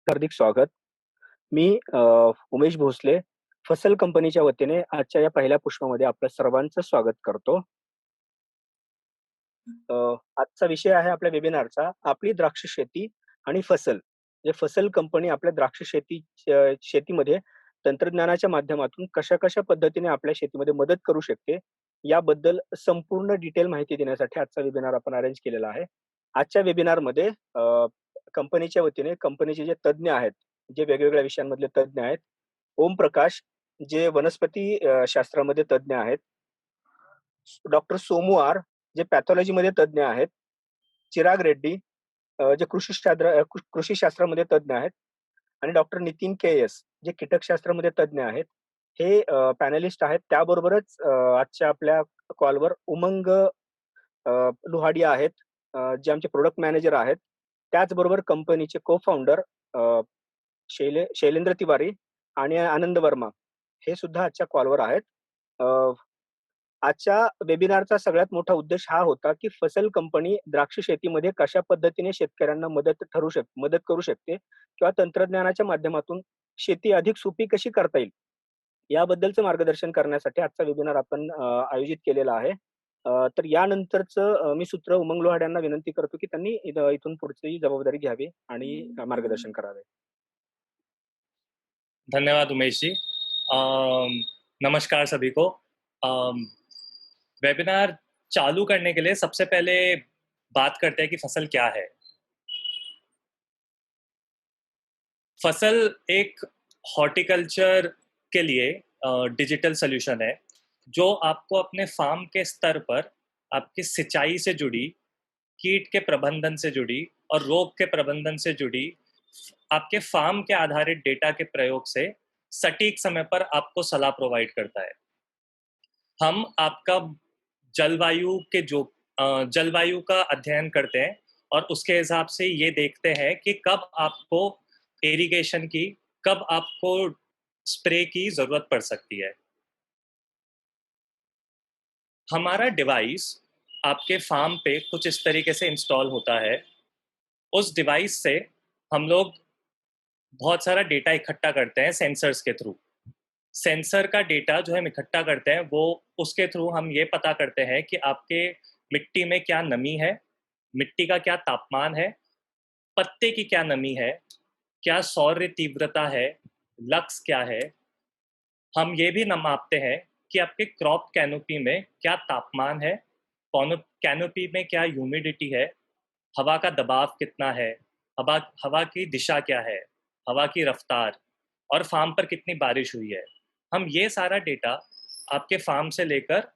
हार्दिक स्वागत. मी उमेश भोसले, फसल कंपनीच्या वतीने आजच्या या पहिल्या पुष्पामध्ये आपलं सर्वांचं स्वागत करतो. अ, आजचा विषय आहे आपल्या वेबिनारचा, आपली द्राक्ष शेती आणि फसल. म्हणजे फसल कंपनी आपल्या द्राक्ष शेतीमध्ये तंत्रज्ञानाच्या माध्यमातून कशा-कशा पद्धतीने आपल्या शेतीमध्ये मदत करू शकते, याबद्दल संपूर्ण डिटेल माहिती देण्यासाठी आजचा वेबिनार आपण अरेंज केलेला आहे. आजच्या वेबिनारमध्ये कंपनीच्या वतीने कंपनीचे जे तज्ञ आहेत, जे वेगवेगळ्या विषयांमधले तज्ञ आहेत. ओमप्रकाश, जे वनस्पती शास्त्रामध्ये तज्ञ आहेत. डॉक्टर सोमू आर, जे पॅथॉलॉजीमध्ये तज्ञ आहेत. चिराग रेड्डी, जे कृषीशास्त्रामध्ये तज्ञ आहेत आणि डॉक्टर नितीन के.एस., जे कीटकशास्त्रामध्ये तज्ञ आहेत. हे पॅनलिस्ट आहेत. त्याबरोबरच आजच्या आपल्या कॉलवर उमंग लोहाडिया आहेत, जे आमचे प्रॉडक्ट मॅनेजर आहेत. त्याचबरोबर कंपनीचे को-फाउंडर शैलेंद्र तिवारी आणि आनंद वर्मा, हे सुद्धा आजच्या कॉलवर आहेत. अ, आजच्या वेबिनारचा सगळ्यात मोठा उद्देश हा होता, की फसल कंपनी द्राक्ष शेतीमध्ये कशा पद्धतीने शेतकऱ्यांना मदत करू शकते किंवा तंत्रज्ञानाच्या माध्यमातून शेती अधिक सोपी कशी करता येईल, याबद्दलचं मार्गदर्शन करण्यासाठी आजचा वेबिनार आपण आयोजित केलेला आहे. तर यानंतरचं मी सूत्र उमंग लोहाड यांना विनंती करतो, की त्यांनी इथून पुढची जबाबदारी घ्यावी आणि मार्गदर्शन करावे. धन्यवाद उमेश जी। नमस्कार सभी को। वेबिनार चालू करने के लिए सबसे पहले बात करते हैं कि फसल क्या है। फसल एक हॉर्टिकल्चर के लिए डिजिटल सॉल्यूशन है जो आपको अपने फार्म के स्तर पर आपकी सिंचाई से जुड़ी, कीट के प्रबंधन से जुड़ी और रोग के प्रबंधन से जुड़ी आपके फार्म के आधारित डेटा के प्रयोग से सटीक समय पर आपको सलाह प्रोवाइड करता है। हम आपका जलवायु का अध्ययन करते हैं और उसके हिसाब से ये देखते हैं कि कब आपको इरिगेशन की, कब आपको स्प्रे की जरूरत पड़ सकती है। हमारा डिवाइस आपके फार्म पे कुछ इस तरीके से इंस्टॉल होता है। उस डिवाइस से हम लोग बहुत सारा डेटा इकट्ठा करते हैं सेंसर्स के थ्रू। सेंसर का डेटा जो हम इकट्ठा करते हैं वो उसके थ्रू हम ये पता करते हैं कि आपके मिट्टी में क्या नमी है, मिट्टी का क्या तापमान है, पत्ते की क्या नमी है, क्या सौर्य तीव्रता है, लक्स क्या है। हम ये भी मापते हैं कि आपके क्रॉप कैनोपी में क्या तापमान है, कैनोपी में क्या ह्यूमिडिटी है, हवा का दबाव कितना है, हवा हवा की दिशा क्या है, हवा की रफ्तार और फार्म पर कितनी बारिश हुई है। हम ये सारा डेटा आपके फार्म से लेकर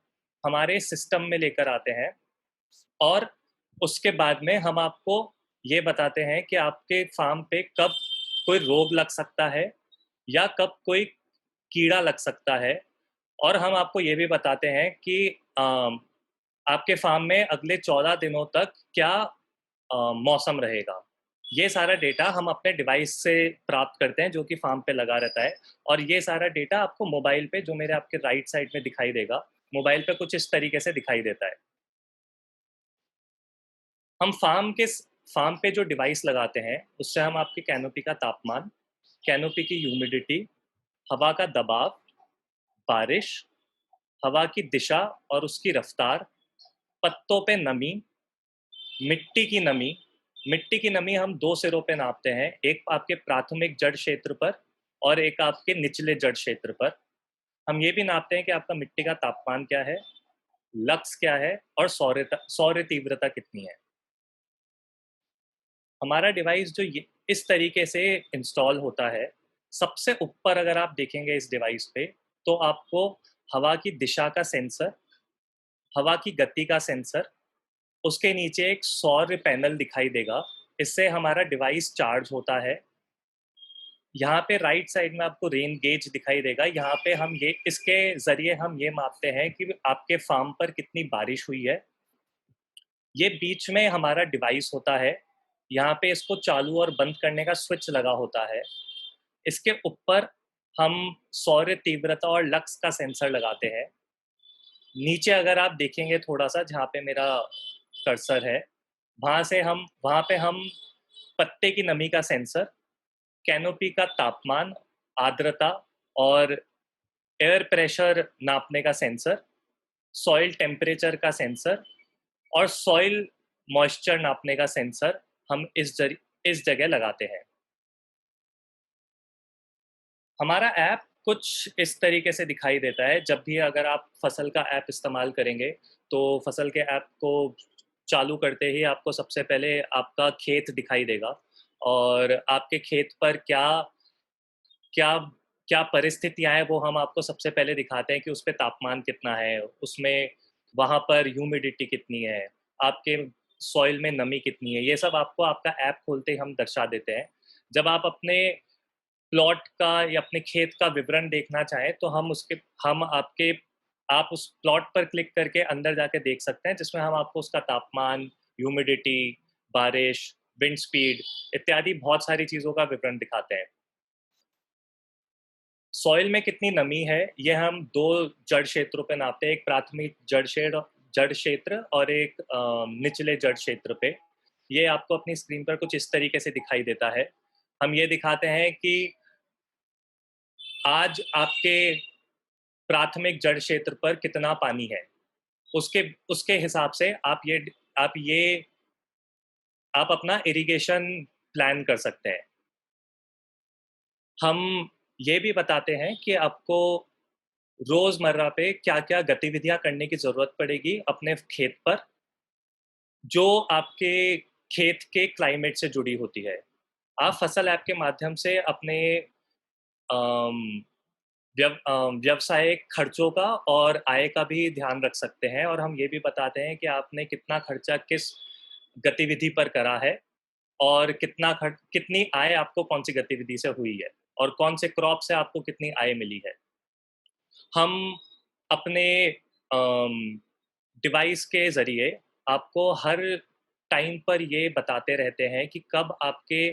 हमारे सिस्टम में लेकर आते हैं और उसके बाद में हम आपको ये बताते हैं कि आपके फार्म पे कब कोई रोग लग सकता है या कब कोई कीड़ा लग सकता है। और हम आपको ये भी बताते हैं कि आपके फार्म में अगले 14 दिनों तक क्या मौसम रहेगा। ये सारा डेटा हम अपने डिवाइस से प्राप्त करते हैं जो कि फार्म पे लगा रहता है। और ये सारा डेटा आपको मोबाइल पे, जो मेरे आपके राइट साइड में दिखाई देगा, मोबाइल पे कुछ इस तरीके से दिखाई देता है। हम फार्म पे जो डिवाइस लगाते हैं उससे हम आपकी कैनोपी का तापमान, कैनोपी की ह्यूमिडिटी, हवा का दबाव, बारिश, हवा की दिशा और उसकी रफ्तार, पत्तों पे नमी, मिट्टी की नमी हम 2 सिरों पे नापते हैं, एक आपके प्राथमिक जड़ क्षेत्र पर और एक आपके निचले जड़ क्षेत्र पर। हम ये भी नापते हैं कि आपका मिट्टी का तापमान क्या है, लक्स क्या है और सौर्य तीव्रता कितनी है। हमारा डिवाइस जो इस तरीके से इंस्टॉल होता है, सबसे ऊपर अगर आप देखेंगे इस डिवाइस पे तो आपको हवा की दिशा का सेंसर, हवा की गति का सेंसर, उसके नीचे एक सौर पैनल दिखाई देगा। इससे हमारा डिवाइस चार्ज होता है। यहाँ पे राइट साइड में आपको रेन गेज दिखाई देगा। यहाँ पे हम ये इसके ज़रिए हम ये मापते हैं कि आपके फार्म पर कितनी बारिश हुई है। ये बीच में हमारा डिवाइस होता है। यहाँ पे इसको चालू और बंद करने का स्विच लगा होता है। इसके ऊपर हम सौर्य तीव्रता और लक्स का सेंसर लगाते हैं। नीचे अगर आप देखेंगे थोड़ा सा, जहाँ पे मेरा कर्सर है, वहाँ पे हम पत्ते की नमी का सेंसर, कैनोपी का तापमान, आर्द्रता और एयर प्रेशर नापने का सेंसर, सॉइल टेम्परेचर का सेंसर और सॉइल मॉइस्चर नापने का सेंसर हम इस जगह लगाते हैं। हमारा ऐप कुछ इस तरीके से दिखाई देता है। जब भी अगर आप फसल का ऐप इस्तेमाल करेंगे, तो फसल के ऐप को चालू करते ही आपको सबसे पहले आपका खेत दिखाई देगा और आपके खेत पर क्या क्या क्या परिस्थितियाँ हैं, वो हम आपको सबसे पहले दिखाते हैं कि उसपे तापमान कितना है, उसमें वहाँ पर ह्यूमिडिटी कितनी है, आपके सॉइल में नमी कितनी है, ये सब आपको आपका ऐप खोलते ही हम दर्शा देते हैं। जब आप अपने प्लॉट का या अपने खेत का विवरण देखना चाहें, तो हम आपके आप उस प्लॉट पर क्लिक करके अंदर जाके देख सकते हैं, जिसमें हम आपको उसका तापमान, ह्यूमिडिटी, बारिश, विंड स्पीड इत्यादि बहुत सारी चीज़ों का विवरण दिखाते हैं। सॉइल में कितनी नमी है, ये हम 2 जड़ क्षेत्रों पे नापते हैं, एक प्राथमिक जड़ क्षेत्र और एक निचले जड़ क्षेत्र पे। ये आपको अपनी स्क्रीन पर कुछ इस तरीके से दिखाई देता है। हम ये दिखाते हैं कि आज आपके प्राथमिक जड़ क्षेत्र पर कितना पानी है। उसके उसके हिसाब से आप ये आप अपना इरिगेशन प्लान कर सकते हैं। हम ये भी बताते हैं कि आपको रोज़मर्रा पे क्या-क्या गतिविधियाँ करने की ज़रूरत पड़ेगी अपने खेत पर, जो आपके खेत के क्लाइमेट से जुड़ी होती है। आप फसल ऐप के माध्यम से अपने अम, व्यावसायिक खर्चों का और आय का भी ध्यान रख सकते हैं और हम ये भी बताते हैं कि आपने कितना खर्चा किस गतिविधि पर करा है और कितनी आय आपको कौन-सी गतिविधि से हुई है और कौन से क्रॉप से आपको कितनी आय मिली है। हम अपने डिवाइस के ज़रिए आपको हर टाइम पर ये बताते रहते हैं कि कब आपके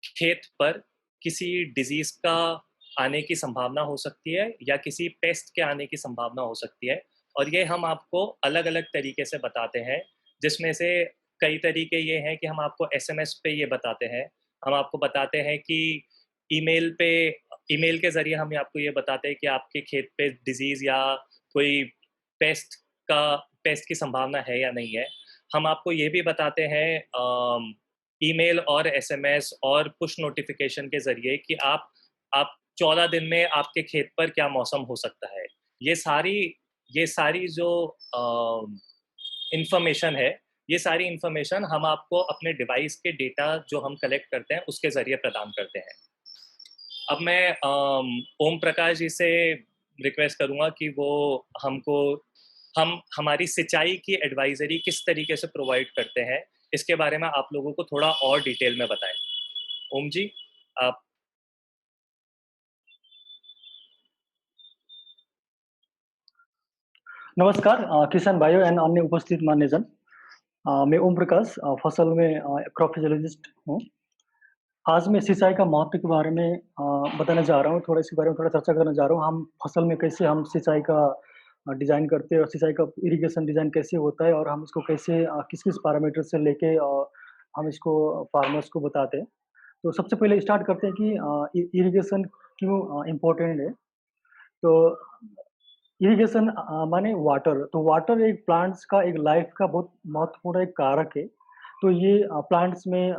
खेत पर किसी डिज़ीज़ का आने की संभावना हो सकती है या किसी पेस्ट के आने की संभावना हो सकती है और ये हम आपको अलग-अलग तरीके से बताते हैं, जिसमें से कई तरीके ये हैं कि हम आपको एसएमएस पे ये बताते हैं। हम आपको बताते हैं कि ईमेल पे ईमेल के ज़रिए हम आपको ये बताते हैं कि आपके खेत पे डिज़ीज़ या कोई पेस्ट का पेस्ट की संभावना है या नहीं है। हम आपको ये भी बताते हैं ईमेल और एसएमएस और पुश नोटिफ़िकेशन के ज़रिए कि आप 14 दिन में आपके खेत पर क्या मौसम हो सकता है। ये सारी ये सारी जो इन्फॉर्मेशन है, ये सारी इन्फॉर्मेशन हम आपको अपने डिवाइस के डेटा जो हम कलेक्ट करते हैं, उसके ज़रिए प्रदान करते हैं। अब मैं ओम प्रकाश जी से रिक्वेस्ट करूँगा कि वो हमको हम हमारी सिंचाई की एडवाइज़री किस तरीके से प्रोवाइड करते हैं, इसके बारे में आप लोगों को थोड़ा और डिटेल में बताएँ। ओम जी, आप नमस्कार किसान भाइयों एंड अन्य उपस्थित मान्यजन। मैं ओम प्रकाश फसल में क्रॉप फिजियोलॉजिस्ट हूँ। आज मैं सिंचाई का महत्व के बारे में बताने जा रहा हूँ, थोड़ा इसके बारे में थोड़ा चर्चा करने जा रहा हूँ। हम फसल में कैसे हम सिंचाई का डिज़ाइन करते हैं और सिंचाई का इरिगेशन डिज़ाइन कैसे होता है और हम इसको कैसे किस-किस पैरामीटर से लेके हम इसको फार्मर्स को बताते हैं। तो सबसे पहले स्टार्ट करते हैं कि इरिगेशन क्यों इम्पोर्टेंट है। तो इरिगेशन माने वाटर, तो वाटर एक प्लांट्स का एक लाइफ का बहुत महत्वपूर्ण एक कारक है। तो ये प्लांट्स में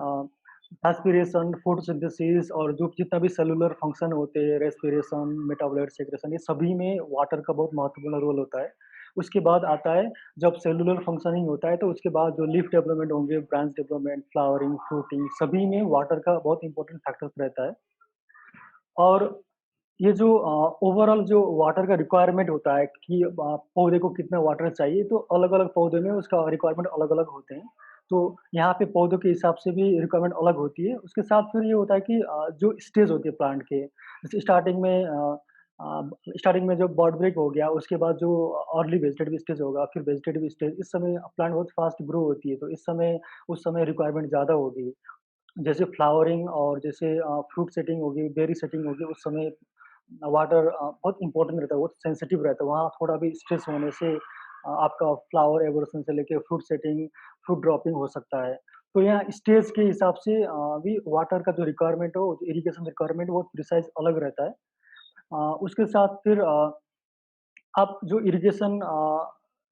रेस्पिरेशन, फोटोसिंथेसिस और जो जितना भी सेलुलर फंक्शन होते हैं, रेस्पिरेशन, मेटाबॉलाइट सेक्रेशन, ये सभी में वाटर का बहुत महत्वपूर्ण रोल होता है। उसके बाद आता है जब सेलुलर फंक्शनिंग होता है, तो उसके बाद जो लीफ डेवलपमेंट होंगे, ब्रांच डेवलपमेंट, फ्लावरिंग, फ्रूटिंग, सभी में वाटर का बहुत इंपॉर्टेंट फैक्टर्स रहता है। और ये जो ओवरऑल जो वाटर का रिक्वायरमेंट होता है कि पौधे को कितना वाटर चाहिए, तो अलग-अलग पौधे में उसका रिक्वायरमेंट अलग-अलग होते हैं। तो यहाँ पे पौधों के हिसाब से भी रिक्वायरमेंट अलग होती है। उसके साथ फिर ये होता है कि जो स्टेज होती है प्लांट के, जैसे स्टार्टिंग में जो बड ब्रेक हो गया, उसके बाद जो अर्ली वेजिटेटिव स्टेज होगा, फिर वेजिटेटिव स्टेज, इस समय प्लांट बहुत फास्ट ग्रो होती है, तो उस समय रिक्वायरमेंट ज़्यादा होगी। जैसे फ्लावरिंग और जैसे फ्रूट सेटिंग होगी, बेरी सेटिंग होगी, उस समय वाटर बहुत इम्पोर्टेंट रहता है, बहुत सेंसिटिव रहता है। वहाँ थोड़ा भी स्ट्रेस होने से आपका फ्लावर एबोर्शन से लेके फ्रूट सेटिंग, फ्रूट ड्रॉपिंग हो सकता है। तो यहाँ स्टेज के हिसाब से भी वाटर का जो रिक्वायरमेंट हो, जो इरिगेशन रिक्वायरमेंट वो प्रिसाइज़ अलग रहता है। उसके साथ फिर आप जो इरिगेशन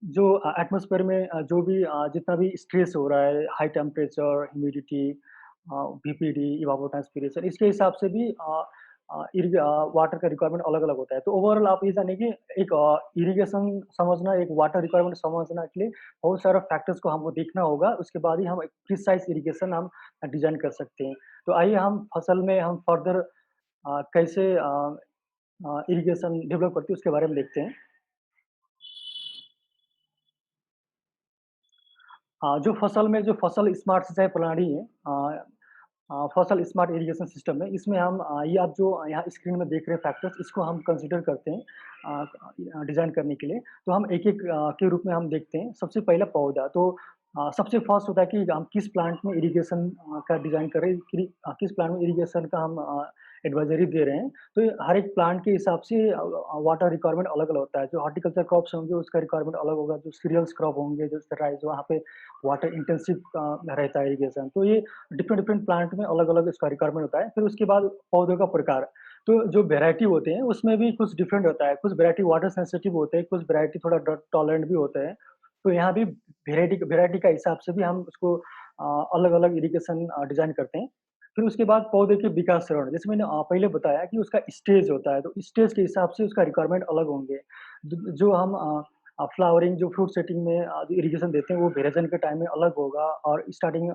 जो एटमॉस्फेयर में जो भी जितना भी स्ट्रेस हो रहा है, हाई टेम्परेचर, ह्यूमिडिटी, बीपीडी, इवापोट्रांसपिरेशन, इसके हिसाब से भी वाटर का रिक्वायरमेंट अलग-अलग होता है। तो ओवरऑल आप ये जानिए कि एक इरिगेशन समझना, एक वाटर रिक्वायरमेंट समझना के लिए बहुत सारे फैक्टर्स को हमको देखना होगा, उसके बाद ही हम एक प्रिसाइज़ इरिगेशन हम डिज़ाइन कर सकते हैं। तो आइए हम फसल में हम फर्दर कैसे इरिगेशन डेवलप करती है उसके बारे में देखते हैं। जो फसल में जो फसल स्मार्ट सिंचाई प्रणाली है, फसल स्मार्ट इरिगेशन सिस्टम है, इसमें हम ये आप जो यहाँ स्क्रीन में देख रहे हैं फैक्टर्स, इसको हम कंसीडर करते हैं डिज़ाइन करने के लिए। तो हम एक-एक के रूप में हम देखते हैं। सबसे पहला पौधा, तो सबसे फर्स्ट होता है कि हम किस प्लांट में इरिगेशन का डिज़ाइन कर रहे हैं, किस प्लांट में इरिगेशन का हम एडवाइज़री दे रहे हैं। तो ये हर एक प्लांट के हिसाब से वाटर रिक्वायरमेंट अलग-अलग होता है। जो हॉर्टिकल्चर क्रॉप्स होंगे उसका रिक्वायरमेंट अलग होगा, जो सीरियल्स क्रॉप होंगे, जैसे राइस, वहाँ पे वाटर इंटेंसिव रहता है इरिगेशन। तो ये डिफरेंट डिफरेंट प्लांट में अलग-अलग इसका रिक्वायरमेंट होता है। फिर उसके बाद पौधों का प्रकार, तो जो वैरायटी होते हैं उसमें भी कुछ डिफरेंट होता है। कुछ वैरायटी वाटर सेंसिटिव होते हैं, कुछ वैरायटी थोड़ा ड्रट टॉलरेंट भी होते हैं। तो यहाँ भी वैरायटी वैरायटी का हिसाब से भी हम उसको अलग-अलग इरिगेशन डिज़ाइन करते हैं। फिर उसके बाद पौधे के विकास चरण, जैसे मैंने पहले बताया कि उसका स्टेज होता है, तो स्टेज के हिसाब से उसका रिक्वायरमेंट अलग होंगे। ज जो हम फ्लावरिंग जो फ्रूट सेटिंग में जो इरिगेशन देते हैं वो वेराइज़न के टाइम में अलग होगा और स्टार्टिंग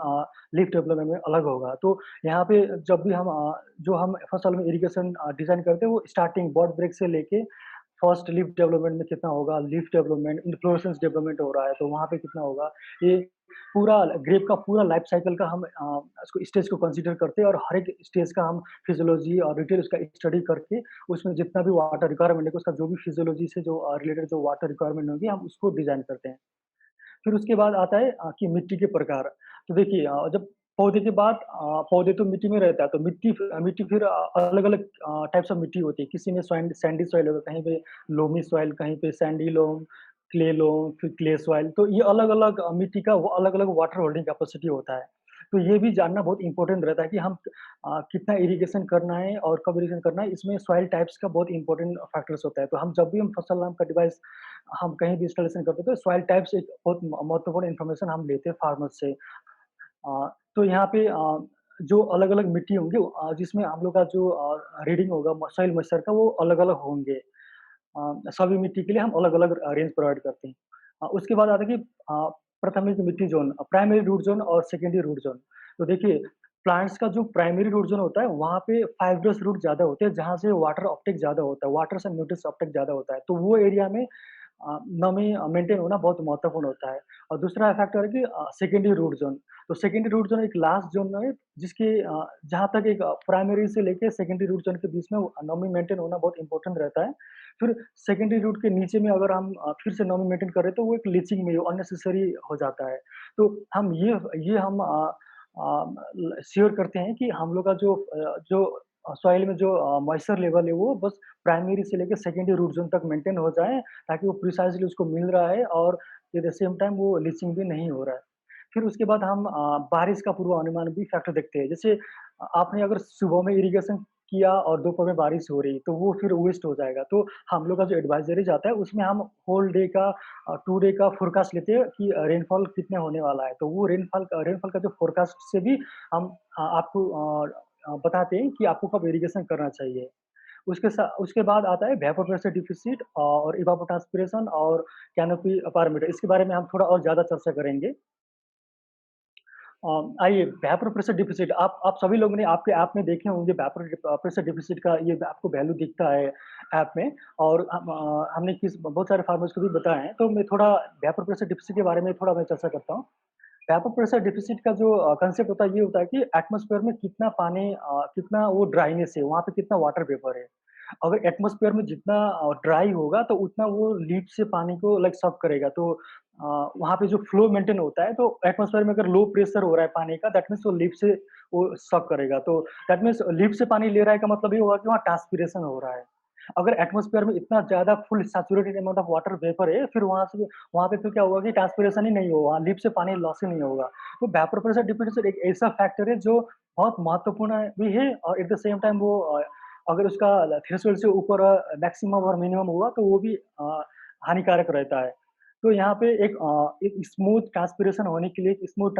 लीफ डेवलपमेंट में अलग होगा। तो यहाँ पे जब भी हम जो हम फसल में इरिगेशन डिज़ाइन करते हैं वो स्टार्टिंग बड ब्रेक से लेके फर्स्ट लीफ डेवलपमेंट में कितना होगा, लीफ डेवलपमेंट, इन्फ्लोरेसेंस डेवलपमेंट हो रहा है तो वहाँ पे कितना होगा, ये पूरा ग्रेप का पूरा लाइफ साइकिल का हम उसको स्टेज को कंसीडर करते हैं और हर एक स्टेज का हम फिजियोलॉजी और डिटेल उसका स्टडी करके उसमें जितना भी वाटर रिक्वायरमेंट है, उसका जो भी फिजियोलॉजी से जो रिलेटेड जो वाटर रिक्वायरमेंट होगी, हम उसको डिज़ाइन करते हैं। फिर उसके बाद आता है कि मिट्टी के प्रकार। तो देखिए जब पौधे के बाद पौधे तो मिट्टी में रहता है, तो मिट्टी फिर अलग-अलग टाइप्स ऑफ मिट्टी होती है। किसी में सैंडी सॉइल होगा, कहीं पे लोमी सॉइल, कहीं पे सैंडी लोम, क्ले लोम, फिर क्ले सॉइल। तो ये अलग-अलग मिट्टी का वो अलग-अलग वाटर होल्डिंग कैपेसिटी होता है। तो ये भी जानना बहुत इम्पोर्टेंट रहता है कि हम कितना इरिगेशन करना है और कब इरिगेशन करना है, इसमें सॉइल टाइप्स का बहुत इम्पोर्टेंट फैक्टर्स होता है। तो हम जब भी हम फसल नाम का डिवाइस हम कहीं भी इंस्टॉलेशन करते हैं तो सॉइल टाइप्स एक बहुत महत्वपूर्ण इन्फॉर्मेशन हम लेते हैं फार्मर से। तो यहाँ पे जो अलग-अलग मिट्टी होंगे जिसमें हम लोग का जो रीडिंग होगा सॉइल मॉइस्चर का वो अलग-अलग होंगे। सभी मिट्टी के लिए हम अलग-अलग रेंज प्रोवाइड करते हैं। उसके बाद आता है कि प्राथमिक मिट्टी ज़ोन, प्राइमरी रूट ज़ोन और सेकेंडरी रूट ज़ोन। तो देखिए प्लांट्स का जो प्राइमरी रूट ज़ोन होता है वहाँ पे फाइब्रस रूट ज़्यादा होते हैं, जहाँ से वाटर अपटेक ज़्यादा होता है, वाटर से न्यूट्रिएंट्स अपटेक ज़्यादा होता है। तो वो एरिया में नमी मेंटेन होना बहुत महत्वपूर्ण होता है। और दूसरा फैक्टर है कि सेकेंडरी रूट ज़ोन। तो सेकेंडरी रूट ज़ोन एक लास्ट ज़ोन है जिसके जहाँ तक एक प्राइमरी से लेके सेकेंडरी रूट ज़ोन के बीच में नमी मेंटेन होना बहुत इम्पोर्टेंट रहता है। फिर सेकेंडरी रूट के नीचे में अगर हम फिर से नमी मेंटेन करें तो वो एक लीचिंग में अननेसेसरी हो जाता है। तो हम ये हम श्योर करते हैं कि हम लोग का जो सॉइल में जो मॉइस्चर लेवल है वो बस प्राइमरी से लेके सेकेंडरी रूट ज़ोन तक मेंटेन हो जाए, ताकि वो प्रिसाइज़ली उसको मिल रहा है और एट द सेम टाइम वो लीचिंग भी नहीं हो रहा है। फिर उसके बाद हम बारिश का पूर्वानुमान भी फैक्टर देखते हैं। जैसे आपने अगर सुबह में इरिगेशन किया और दोपहर में बारिश हो रही, तो वो फिर वेस्ट हो जाएगा। तो हम लोग का जो एडवाइज़री जाता है, उसमें हम होल डे का 2 डे का फोरकास्ट लेते हैं कि रेनफॉल कितने होने वाला है। तो वो रेनफॉल का जो फोरकास्ट से भी हम आपको बताते हैं कि आपको कब इरिगेशन करना चाहिए। उसके बाद आता है वेपर प्रेशर डेफिसिट और इवापोट्रांसपिरेशन और कैनोपी पैरामीटर। इसके बारे में हम थोड़ा और ज़्यादा चर्चा करेंगे। आइए वेपर प्रेशर डेफिसिट आप सभी लोगों ने आपके ऐप में देखे होंगे वेपर प्रेशर डेफिसिट का ये आपको वैल्यू दिखता है ऐप में और हमने किस बहुत सारे फार्मर्स को भी बताया है। तो मैं थोड़ा वेपर प्रेशर डेफिसिट के बारे में थोड़ा मैं चर्चा करता हूँ। वेपर प्रेशर डेफिसिट का जो कांसेप्ट होता है ये होता है कि एटमॉस्फेयर में कितना पानी कितना वो ड्राइनेस है, वहाँ पे कितना वाटर वेपर है। अगर एटमॉस्फेयर में जितना ड्राई होगा तो उतना वो लीफ से पानी को लाइक सक करेगा। तो वहाँ पे जो फ्लो मेंटेन होता है तो एटमॉस्फेयर में अगर लो प्रेशर हो रहा है पानी का दैट मीन्स वो लीफ से वो सक करेगा। तो दैट मीन्स लीफ से पानी ले रहा है का मतलब ये होगा कि वहाँ ट्रांसपिरेशन हो रहा है। अगर एटमॉस्फेयर में इतना ज़्यादा full saturated amount of water vapour है, फिर वहाँ पे फिर क्या होगा कि ट्रांसपिरेशन ही नहीं होगा, लिप से पानी लॉस ही नहीं होगा। तो वेपर प्रेशर डिफरेंस एक ऐसा फैक्टर है जो बहुत महत्वपूर्ण भी है और एट द सेम टाइम वो अगर उसका थ्रेशोल्ड से ऊपर मैक्सिमम और मिनिमम हुआ तो वो भी हानिकारक रहता है। तो यहाँ पे एक स्मूथ ट्रांसपिरेशन होने के लिए, एक स्मूथ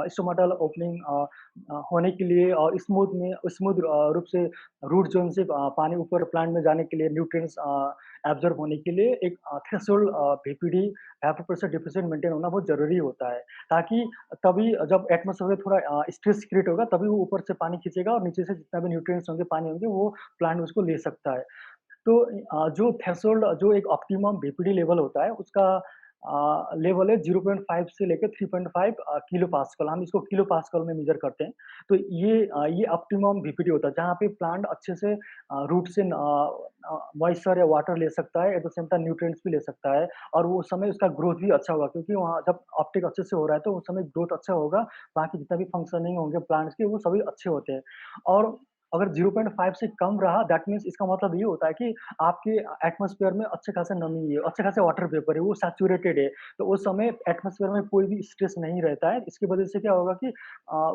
स्टोमेटल ओपनिंग होने के लिए और स्मूथ रूप से रूट ज़ोन से पानी ऊपर प्लांट में जाने के लिए न्यूट्रिएंट्स एब्ज़ॉर्ब होने के लिए एक threshold VPD vapour pressure deficient maintain होना बहुत ज़रूरी होता है। ताकि तभी जब एटमॉस्फेयर में थोड़ा स्ट्रेस क्रिएट होगा तभी वो ऊपर से पानी खींचेगा और नीचे से जितना भी न्यूट्रिएंट्स होंगे, पानी होंगे वो प्लांट उसको ले सकता है। तो जो थ्रेशोल्ड जो एक ऑप्टिमम बीपीडी लेवल होता है उसका लेवल है 0.5 से लेके 3.5 किलो पास्कल। हम इसको किलो पास्कल में मेज़र करते हैं। तो ये ऑप्टिमम बीपीडी होता है जहाँ पे प्लांट अच्छे से रूट से मॉइस्चर या वाटर ले सकता है, at the same time nutrients भी ले सकता है और वो उस समय उसका ग्रोथ भी अच्छा होगा क्योंकि वहाँ जब अपटेक अच्छे से हो रहा है तो उस समय ग्रोथ अच्छा होगा, बाकी जितना भी फंक्शनिंग होंगे प्लांट्स के वो सभी अच्छे होते हैं। और अगर 0.5 से कम रहा दैट मीन्स इसका मतलब ये होता है कि आपके एटमॉस्फेयर में अच्छे खासा नमी है, अच्छे खासे वाटर वेपर है, वो सैचुरेटेड है। तो उस समय एटमॉस्फेयर में कोई भी स्ट्रेस नहीं रहता है। इसकी वजह से क्या होगा कि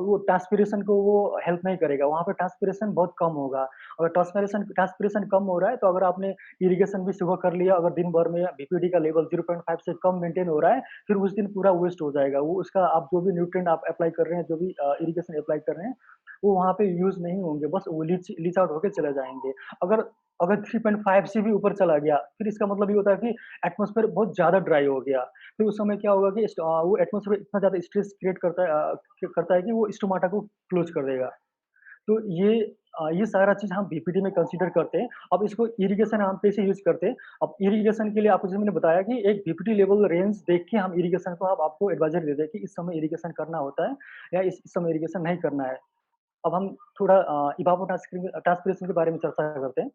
वो ट्रांसपिरेशन को वो हेल्प नहीं करेगा, वहाँ पे ट्रांसपिरेशन बहुत कम होगा। अगर ट्रांसपिरेशन कम हो रहा है तो अगर आपने इरिगेशन भी सुबह कर लिया, अगर दिन भर में बीपीडी का लेवल 0.5 से कम मेंटेन हो रहा है, फिर उस दिन पूरा वेस्ट हो जाएगा। वो उसका आप जो भी न्यूट्रिएंट आप अप्लाई कर रहे हैं, जो भी इरिगेशन अप्लाई कर रहे हैं, वो वहाँ पे यूज़ नहीं होंगे, बस वो लीच आउट होके चले जाएँगे। अगर अगर 3.5 से भी ऊपर चला गया, फिर इसका मतलब ये होता है कि एटमॉस्फेयर बहुत ज़्यादा ड्राई हो गया। फिर उस समय क्या होगा कि वो एटमॉस्फेयर इतना ज़्यादा स्ट्रेस क्रिएट करता है कि वो स्टोमाटा को क्लोज़ कर देगा। तो ये सारा चीज़ हम बीपीटी में कंसीडर करते हैं। अब इसको इरिगेशन हम कैसे यूज़ करते हैं? अब इरिगेशन के लिए आपको जैसे मैंने बताया कि एक बीपीटी लेवल रेंज देख के हम इरिगेशन को अब आपको एडवाइज़री देते हैं कि इस समय इरिगेशन करना होता है या इस समय इरिगेशन नहीं करना है। अब हम थोड़ा इवापोट्रांसपिरेशन के बारे में चर्चा करते हैं।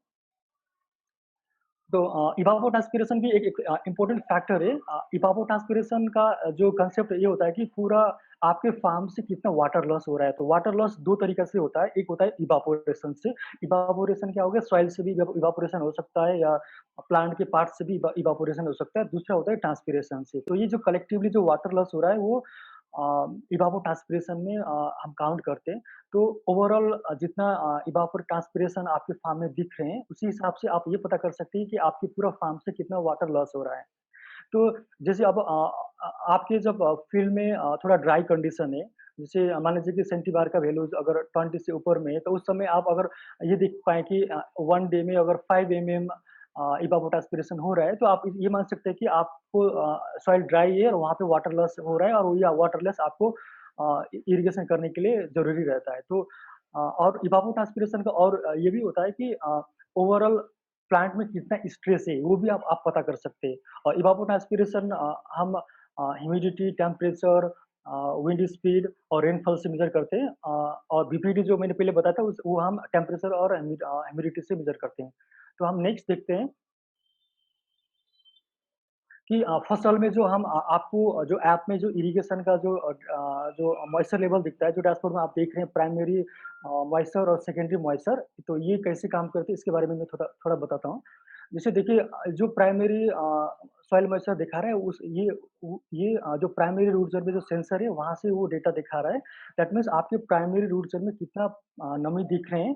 तो इवापोट्रांसपिरेशन भी एक इम्पोर्टेंट फैक्टर है। इवापोट्रांसपिरेशन का जो कांसेप्ट ये होता है कि पूरा आपके फार्म से कितना वाटर लॉस हो रहा है। तो वाटर लॉस 2 तरीके से होता है। एक होता है इवापोरेशन से। इवापोरेशन क्या हो गया? सॉइल से भी इवापोरेशन हो सकता है या प्लांट के पार्ट से भी इवापोरेशन हो सकता है। दूसरा होता है ट्रांसपिरेशन से। तो ये जो कलेक्टिवली जो वाटर लॉस हो रहा है वो इवापोट्रांसपिरेशन में हम काउंट करते हैं। तो ओवरऑल जितना इवापोट्रांसपिरेशन आपके फार्म में दिख रहे हैं, उसी हिसाब से आप ये पता कर सकते हैं कि आपके पूरा फार्म से कितना वाटर लॉस हो रहा है। तो जैसे अब आपके जब फील्ड में थोड़ा ड्राई कंडीशन है, जैसे मान लीजिए कि सेंटीबार का वैल्यूज़ अगर 20 से ऊपर में है, तो उस समय आप अगर ये देख पाएँ कि 1 डे में अगर 5 एमएम इवापोट्रांसपिरेशन हो रहा है, तो आप ये मान सकते हैं कि आपको सॉइल ड्राई है और वहाँ पे वाटर लॉस हो रहा है और या वाटर लॉस आपको इरिगेशन करने के लिए ज़रूरी रहता है। तो और इवापोट्रांसपिरेशन का और ये भी होता है कि ओवरऑल प्लांट में कितना स्ट्रेस है, वो भी आप पता कर सकते हैं। और इवापोट्रांसपिरेशन हम ह्यूमिडिटी, टेम्परेचर विंड स्पीड और रेनफॉल से मेज़र करते हैं। और बीपीडी जो मैंने पहले बताया था उस वो हम टेम्परेचर और ह्यूमिडिटी से मेज़र करते हैं। तो हम नेक्स्ट देखते हैं कि फसल में जो हम आपको जो ऐप में जो इरिगेशन का जो मॉइस्चर लेवल दिखता है, जो डैशबोर्ड में आप देख रहे हैं प्राइमरी मॉइस्चर और सेकेंडरी मॉइस्चर, तो ये कैसे काम करते हैं इसके बारे में मैं थोड़ा थोड़ा बताता हूँ। जैसे देखिए जो प्राइमरी सॉइल मॉइस्चर दिखा रहा है जो प्राइमरी रूट ज़ोन में जो सेंसर है वहाँ से वो डेटा दिखा रहा है। दैट मीन्स आपके प्राइमरी रूट ज़ोन में कितना नमी दिख रहे हैं,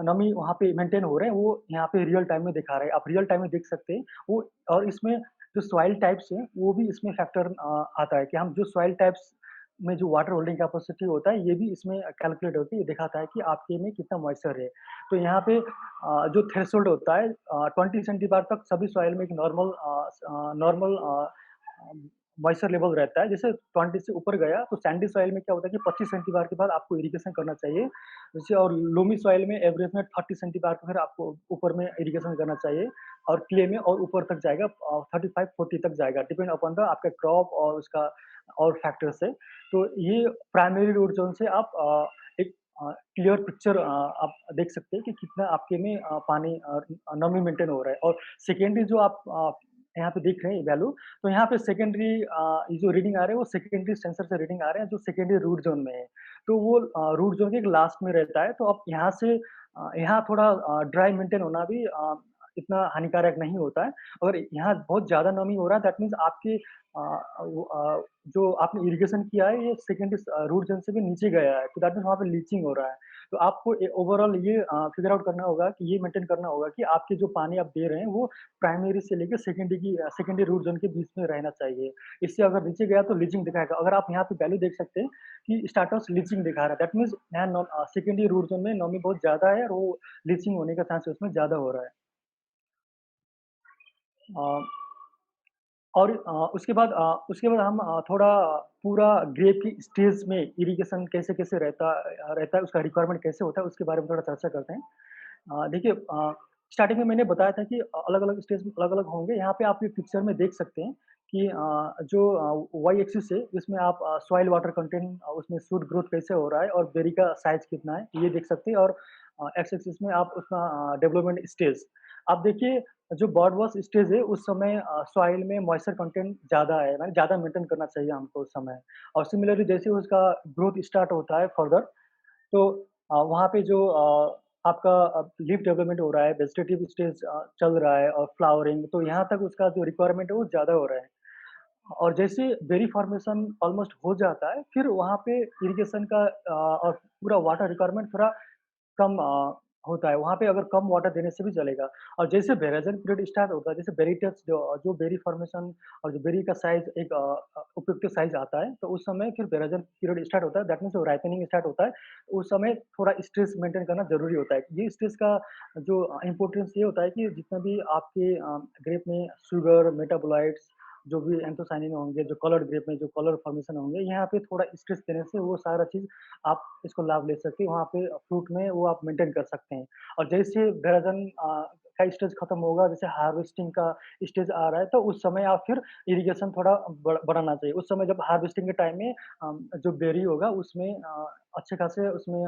नमी वहाँ पे मेंटेन हो रहे हैं, वो यहाँ पे रियल टाइम में दिखा रहा है। आप रियल टाइम में देख सकते हैं। वो और इसमें जो सॉइल टाइप्स हैं, वो भी इसमें फैक्टर आता है कि हम जो सॉइल टाइप्स में जो वाटर होल्डिंग कैपेसिटी होता है, ये भी इसमें कैलकुलेट होके ये दिखाता है कि आपके में कितना मॉइस्चर है। तो यहाँ पे जो थ्रेशोल्ड होता है 20 सेंटीबार तक सभी सॉइल में एक नॉर्मल मॉइस्चर लेवल रहता है। जैसे 20 से ऊपर गया तो सैंडी सॉइल में क्या होता है कि 25 सेंटीबार के बाद आपको इरिगेशन करना चाहिए। जैसे और लोमी सॉइल में एवरेज में 30 सेंटीबार पे फिर आपको ऊपर में इरिगेशन करना चाहिए और क्ले में और ऊपर तक जाएगा 35-40 तक जाएगा डिपेंड अपॉन द आपका क्रॉप और उसका और फैक्टर्स है। तो ये प्राइमरी रूट ज़ोन से आप एक क्लियर पिक्चर आप देख सकते हैं कि कितना आपके में पानी नमी मेंटेन हो रहा है और सेकेंडरी जो आप यहाँ पे देख रहे हैं वैल्यू, तो यहाँ पे सेकेंडरी ये जो रीडिंग आ रहे हैं वो सेकेंडरी सेंसर से रीडिंग आ रहे हैं जो सेकेंडरी रूट जोन में है। तो वो रूट जोन के लास्ट में रहता है, तो अब यहाँ से यहाँ थोड़ा ड्राई मेंटेन होना भी इतना हानिकारक नहीं होता है। अगर यहाँ बहुत ज़्यादा नमी हो रहा है दैट मीन्स आपके जो आपने इरिगेशन किया है ये सेकेंडरी रूट जोन से भी नीचे गया है, तो दैट मीन्स वहाँ पे लीचिंग हो रहा है। तो आपको ओवरऑल ये फिगर आउट करना होगा कि ये मेंटेन करना होगा कि आपके जो पानी आप दे रहे हैं वो प्राइमरी से लेके सेकेंडरी रूट जोन के बीच में रहना चाहिए। इससे अगर नीचे गया तो लीचिंग दिखाएगा। अगर आप यहाँ पे वैल्यू देख सकते हैं कि स्टार्टस लीचिंग दिखा रहा है, दैट मीन्स यहाँ सेकेंडरी रूट जोन में नमी बहुत ज़्यादा है और वो लीचिंग होने का चांस उसमें ज़्यादा हो रहा है। अ, और उसके बाद हम थोड़ा पूरा ग्रेप की स्टेज में इरिगेशन कैसे-कैसे रहता है, उसका रिक्वायरमेंट कैसे होता है, उसके बारे में थोड़ा चर्चा करते हैं। देखिए स्टार्टिंग में मैंने बताया था कि अलग-अलग स्टेज में अलग-अलग होंगे। यहाँ पे आप ये पिक्चर में देख सकते हैं कि जो वाई एक्सिस है, इसमें आप सॉइल वाटर कंटेंट उसमें शूट ग्रोथ कैसे हो रहा है और बेरी का साइज़ कितना है, ये देख सकते हैं और एक्स एक्सिस में आप उसका डेवलपमेंट स्टेज। आप देखिए जो बर्ड वॉच स्टेज है, उस समय सॉइल में मॉइस्चर कंटेंट ज़्यादा है, माने ज़्यादा मेंटेन करना चाहिए हमको उस समय। और सिमिलरली जैसे उसका ग्रोथ स्टार्ट होता है फर्दर, तो वहाँ पे जो आपका लीफ डेवलपमेंट हो रहा है, वेजिटेटिव स्टेज चल रहा है और फ्लावरिंग, तो यहाँ तक उसका जो रिक्वायरमेंट है वो ज़्यादा हो रहा है। और जैसे बेरी फॉर्मेशन ऑलमोस्ट हो जाता है, फिर वहाँ पे इरिगेशन का और पूरा वाटर रिक्वायरमेंट थोड़ा कम होता है, वहाँ पे अगर कम वाटर देने से भी चलेगा। और जैसे बेराजन पीरियड स्टार्ट होता है, जैसे बेरी टच जो बेरी फॉर्मेशन और जो बेरी का साइज़ एक उपयुक्त साइज़ आता है, तो उस समय फिर बेराजन पीरियड स्टार्ट होता है, दैट मीन्स राइपनिंग स्टार्ट होता है, तो उस समय थोड़ा स्ट्रेस मेंटेन करना ज़रूरी होता है। ये स्ट्रेस का जो इम्पोर्टेंस ये होता है कि जितना भी आपके ग्रेप में शुगर, मेटाबोलाइट्स जो भी एंथोसायनिन होंगे, जो कलर्ड ग्रेप में जो कलर फॉर्मेशन होंगे, यहाँ पे थोड़ा स्ट्रेस देने से वो सारा चीज़ आप इसको लाभ ले सकते हैं, वहाँ पे फ्रूट में वो आप मेंटेन कर सकते हैं। और जैसे बेराजन का स्टेज खत्म होगा, जैसे हार्वेस्टिंग का स्टेज आ रहा है, तो उस समय आप फिर इरिगेशन थोड़ा बढ़ाना चाहिए। उस समय जब हार्वेस्टिंग के टाइम में जो बेरी होगा उसमें अच्छे खासे उसमें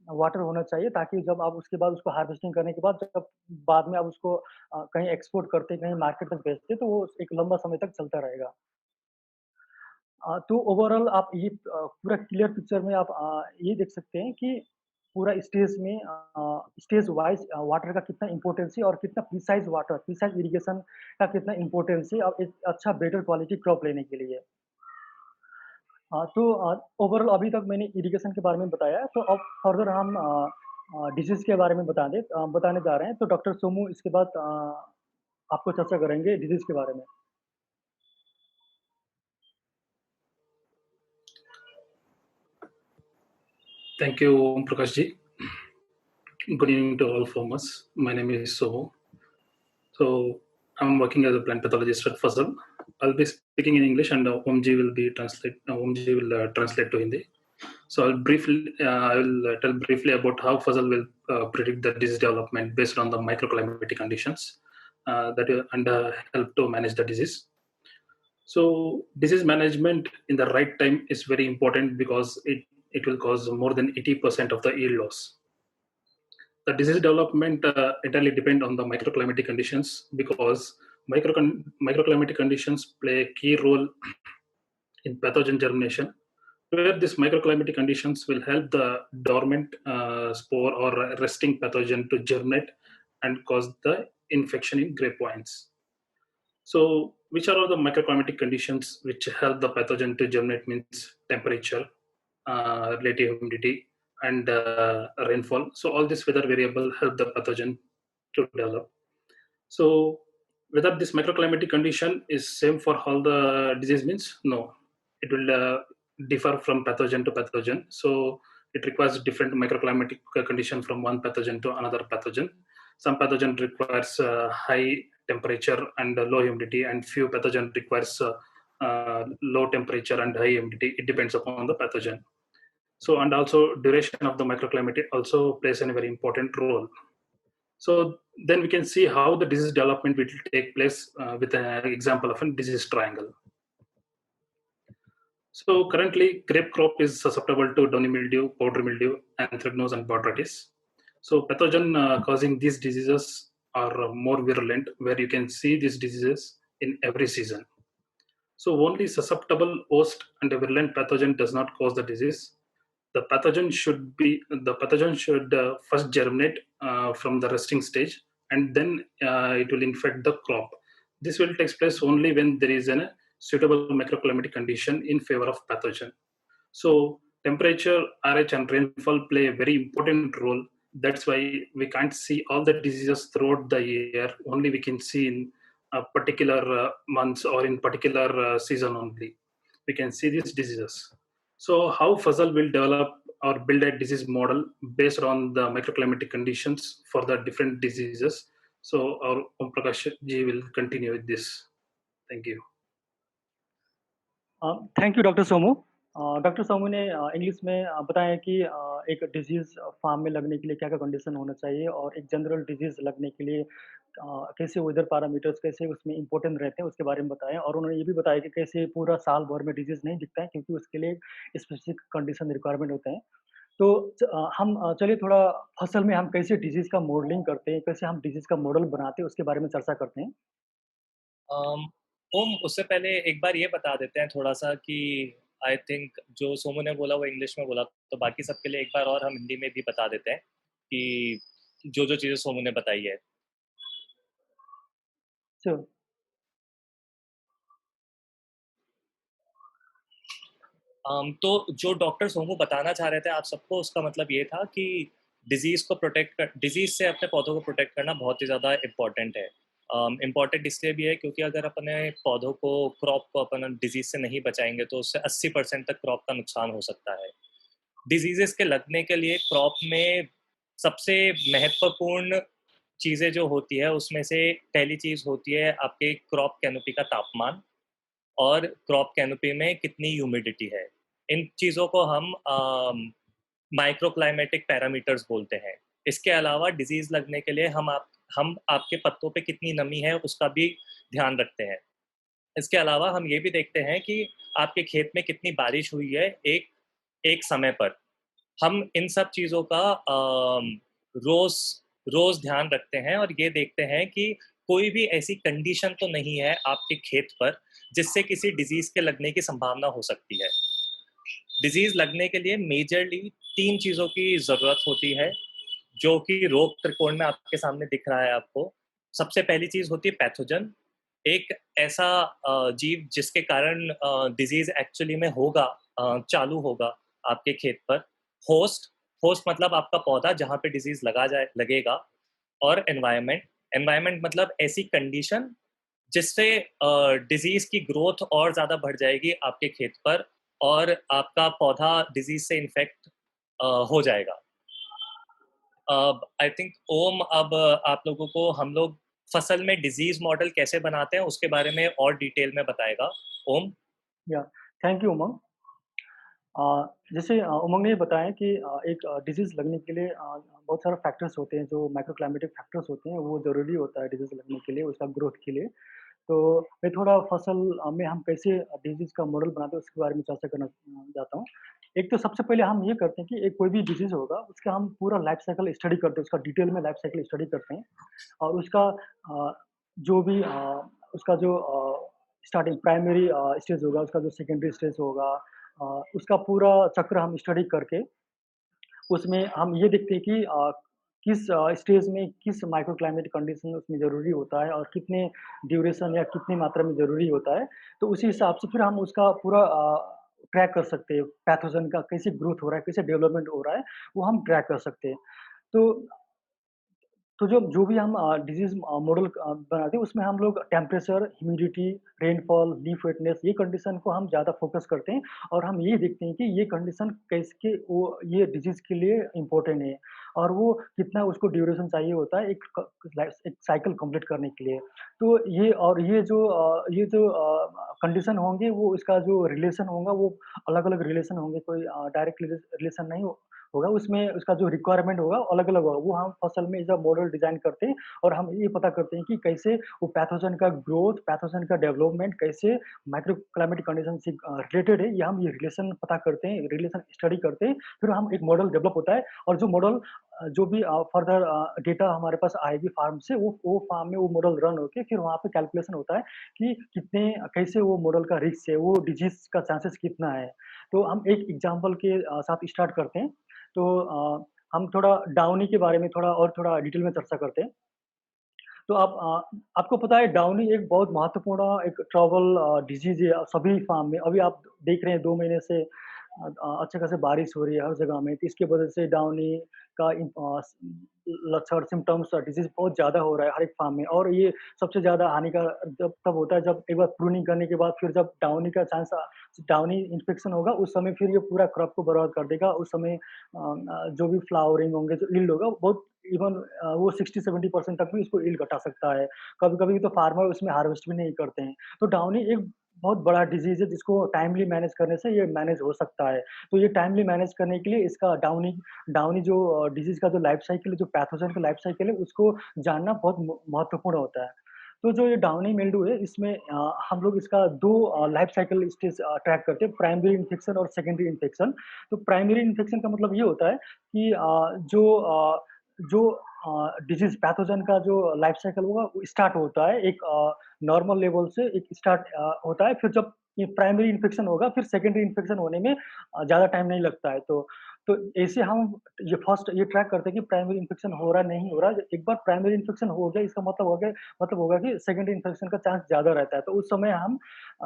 वाटर होना चाहिए ताकि जब आप उसके बाद उसको हार्वेस्टिंग करने के बाद जब बाद में आप उसको कहीं एक्सपोर्ट करते, कहीं मार्केट तक भेजते, तो वो एक लंबा समय तक चलता रहेगा। तो ओवरऑल आप ये पूरा क्लियर पिक्चर में आप ये देख सकते हैं कि पूरा स्टेज में स्टेज वाइज़ वाटर का कितना इम्पोर्टेंस है और कितना प्रिसाइज़ इरिगेशन का कितना इम्पोर्टेंस है अब एक अच्छा बेटर क्वालिटी क्रॉप लेने के लिए। तो ओवरऑल अभी तक मैंने इरिगेशन के बारे में बताया है, तो अब फर्दर हम डिसीज़ के बारे में बताने जा रहे हैं। तो डॉक्टर सोमू इसके बाद आपको चर्चा करेंगे डिसीज़ के बारे में। Thank you, Om Prakash ji. Good evening to all from us. My name is Soho. So I'm working as a plant pathologist at Fasal. I'll be speaking in English, and Omji will translate to Hindi. So I will tell briefly about how Fasal will predict the disease development based on the microclimatic conditions and help to manage the disease. So disease management in the right time is very important because it will cause more than 80% of the yield loss. The disease development entirely depend on the microclimatic conditions because microclimatic conditions play a key role in pathogen germination, where these microclimatic conditions will help the dormant spore or resting pathogen to germinate and cause the infection in grape vines. So, which are all the microclimatic conditions which help the pathogen to germinate? Means temperature, relative humidity, and rainfall. So all these weather variable help the pathogen to develop. So whether this microclimatic condition is same for all the disease means no, it will differ from pathogen to pathogen. So it requires different microclimatic condition from one pathogen to another pathogen. Some pathogen requires high temperature and low humidity, and few pathogen requires low temperature and high humidity. It depends upon the pathogen. So, and also duration of the microclimate also plays a very important role. So then we can see how the disease development will take place with an example of a disease triangle. So currently grape crop is susceptible to downy mildew, powdery mildew, anthracnose and botrytis. So pathogen causing these diseases are more virulent, where you can see these diseases in every season. So only susceptible host and a virulent pathogen does not cause the disease. The pathogen should first germinate from the resting stage, and then it will infect the crop. This will take place only when there is a suitable microclimatic condition in favor of pathogen. So temperature, RH, and rainfall play a very important role. That's why we can't see all the diseases throughout the year. Only we can see in a particular months or in particular season only. We can see these diseases. So how Fuzzle will develop or build a disease model based on the microclimatic conditions for the different diseases. So our Om Prakash ji will continue with this. Thank you. Thank you doctor Somu. Doctor Somu ने English में बताया कि एक disease farm में लगने के लिए क्या-क्या कंडीशन होना चाहिए और एक जनरल डिजीज़ लगने के लिए कैसे वेदर पैरामीटर्स कैसे उसमें इम्पोर्टेंट रहते हैं उसके बारे में बताया और उन्होंने ये भी बताया कि कैसे पूरा साल भर में डिजीज़ नहीं दिखता है क्योंकि उसके लिए स्पेसिफिक कंडीशन रिक्वायरमेंट होते हैं। तो हम चलिए थोड़ा फसल में हम कैसे डिजीज़ का मॉडलिंग करते हैं, कैसे हम डिजीज़ का मॉडल बनाते हैं उसके बारे में चर्चा करते हैं। अम, ओम, उससे पहले एक बार ये बता देते हैं थोड़ा-सा कि आई थिंक जो सोमू ने बोला वो इंग्लिश में बोला, तो बाकी सबके लिए एक बार और हम हिंदी में भी बता देते हैं कि जो-जो चीज़ें सोमू ने बताई है। श्योर। तो जो डॉक्टर सोमू बताना चाह रहे थे आप सबको, उसका मतलब ये था कि डिजीज़ से अपने पौधों को प्रोटेक्ट करना बहुत ही ज़्यादा इम्पोर्टेंट है। इम्पोर्टेंट इसलिए भी है क्योंकि अगर अपने पौधों को, क्रॉप को अपन डिजीज़ से नहीं बचाएँगे तो उससे 80% तक क्रॉप का नुकसान हो सकता है। डिजीज़ेज़ के लगने के लिए क्रॉप में सबसे महत्वपूर्ण चीज़ें जो होती है उसमें से पहली चीज़ होती है आपके क्रॉप कैनोपी का तापमान और क्रॉप कैनोपी में कितनी ह्यूमिडिटी है। इन चीज़ों को हम माइक्रोक्लाइमेटिक पैरामीटर्स बोलते हैं। इसके अलावा डिजीज़ लगने के लिए हम आपके पत्तों पे कितनी नमी है उसका भी ध्यान रखते हैं। इसके अलावा हम ये भी देखते हैं कि आपके खेत में कितनी बारिश हुई है एक एक समय पर। हम इन सब चीज़ों का रोज़ रोज़ ध्यान रखते हैं और ये देखते हैं कि कोई भी ऐसी कंडीशन तो नहीं है आपके खेत पर जिससे किसी डिजीज़ के लगने की संभावना हो सकती है। डिजीज़ लगने के लिए मेजरली 3 चीज़ों की ज़रूरत होती है, जो कि रोग त्रिकोण में आपके सामने दिख रहा है आपको। सबसे पहली चीज़ होती है पैथोजन, एक ऐसा जीव जिसके कारण डिजीज़ एक्चुअली में चालू होगा आपके खेत पर। होस्ट होस्ट मतलब आपका पौधा जहाँ पे डिजीज़ लगेगा। और एनवायरनमेंट मतलब ऐसी कंडीशन जिससे डिजीज़ की ग्रोथ और ज़्यादा बढ़ जाएगी आपके खेत पर और आपका पौधा डिजीज़ से इन्फेक्ट हो जाएगा। आई थिंक ओम, अब आप लोगों को हम लोग फसल में डिजीज़ मॉडल कैसे बनाते हैं उसके बारे में और डिटेल में बताएगा ओम। या थैंक यू उमंग। जैसे उमंग ने बताया कि एक डिजीज़ लगने के लिए बहुत सारे फैक्टर्स होते हैं जो माइक्रोक्लाइमेटिक फैक्टर्स होते हैं वो ज़रूरी होता है डिजीज़ लगने के लिए, उसका ग्रोथ के लिए। तो मैं थोड़ा फसल में हम कैसे डिजीज़ का मॉडल बनाते हैं उसके बारे में चर्चा करना चाहता हूँ। एक तो सबसे पहले हम ये करते हैं कि एक कोई भी डिजीज़ होगा उसका हम पूरा लाइफ साइकिल स्टडी करते हैं, उसका डिटेल में लाइफ साइकिल स्टडी करते हैं और उसका जो भी उसका जो स्टार्टिंग प्राइमरी स्टेज होगा, उसका जो सेकेंडरी स्टेज होगा उसका पूरा चक्र हम स्टडी करके उसमें हम ये देखते हैं कि किस स्टेज में किस माइक्रो क्लाइमेट कंडीशन उसमें ज़रूरी होता है और कितने ड्यूरेशन या कितनी मात्रा में ज़रूरी होता है। तो उसी हिसाब से फिर हम उसका पूरा ट्रैक कर सकते हैं, पैथोजन का कैसे ग्रोथ हो रहा है, कैसे डेवलपमेंट हो रहा है, वो हम ट्रैक कर सकते हैं। तो तो जो जो भी हम डिज़ीज़ मॉडल बनाते हैं उसमें हम लोग टेम्परेचर, ह्यूमिडिटी, रेनफॉल, लीफ वेटनेस ये कंडीशन को हम ज़्यादा फ़ोकस करते हैं और हम ये देखते हैं कि ये कंडीशन कैसे वो ये डिज़ीज़ के लिए इम्पोर्टेंट है और वो कितना उसको ड्यूरेशन चाहिए होता है एक साइकिल कंप्लीट करने के लिए। तो ये जो कंडीशन होंगे वो इसका जो रिलेशन होगा वो अलग-अलग रिलेशन होंगे, कोई डायरेक्ट रिलेशन नहीं होगा, उसमें उसका जो रिक्वायरमेंट होगा अलग-अलग होगा। वो हम फसल में जब मॉडल डिज़ाइन करते हैं और हम ये पता करते हैं कि कैसे वो पैथोजन का ग्रोथ, पैथोजन का डेवलपमेंट कैसे माइक्रो क्लाइमेटिक कंडीशन से रिलेटेड है, ये हम ये रिलेशन पता करते हैं, रिलेशन स्टडी करते हैं, फिर हम एक मॉडल डेवलप होता है और जो मॉडल जो भी फर्दर डेटा हमारे पास आएगी फार्म से, वो फार्म में वो मॉडल रन होके फिर वहाँ पे कैलकुलेशन होता है कि कितने कैसे वो मॉडल का रिस्क है, वो डिजीज़ का चांसेस कितना है। तो हम एक एग्ज़ाम्पल के साथ स्टार्ट करते हैं। तो हम थोड़ा डाउनी के बारे में थोड़ा डिटेल में चर्चा करते हैं। तो आपको पता है डाउनी एक बहुत महत्वपूर्ण एक ट्रबल डिजीज़ है सभी फार्म में। अभी आप देख रहे हैं 2 महीने से अच्छे खासे बारिश हो रही है हर जगह में, तो इसकी वजह से डाउनी का लक्षण सिम्पटम्स डिजीज़ बहुत ज़्यादा हो रहा है हर एक फार्म में और ये सबसे ज़्यादा हानिकारक जब तब होता है जब एक बार प्रूनिंग करने के बाद फिर जब डाउनी इन्फेक्शन होगा उस समय फिर ये पूरा क्रॉप को बर्बाद कर देगा। उस समय जो भी फ्लावरिंग होंगे, जो यील्ड होगा बहुत इवन वो 60-70% तक भी इसको यील्ड घटा सकता है। कभी-कभी तो फार्मर उसमें हार्वेस्ट भी नहीं करते हैं। तो डाउनी एक बहुत बड़ा डिजीज़ है जिसको टाइमली मैनेज करने से ये मैनेज हो सकता है। तो ये टाइमली मैनेज करने के लिए इसका डाउनी डाउनी जो डिजीज़ का जो लाइफ साइकिल है, जो पैथोजन का लाइफ साइकिल है, उसको जानना बहुत महत्वपूर्ण होता है। तो जो ये डाउनी मिल्ड्यू है, इसमें हम लोग इसका 2 लाइफ साइकिल स्टेज ट्रैक करते हैं, प्राइमरी इन्फेक्शन और सेकेंडरी इन्फेक्शन। तो प्राइमरी इन्फेक्शन का मतलब ये होता है कि जो डिजीज़ पैथोजन का जो लाइफ साइकिल होगा, वो स्टार्ट होता है एक नॉर्मल लेवल से एक स्टार्ट होता है, फिर जब ये प्राइमरी इन्फेक्शन होगा, फिर सेकेंडरी इन्फेक्शन होने में ज़्यादा टाइम नहीं लगता है। तो ऐसे हम ये फर्स्ट ये ट्रैक करते हैं कि प्राइमरी इन्फेक्शन हो रहा है, नहीं हो रहा है। एक बार प्राइमरी इन्फेक्शन हो गया, इसका मतलब होगा कि सेकेंडरी इन्फेक्शन का चांस ज़्यादा रहता है, तो उस समय हम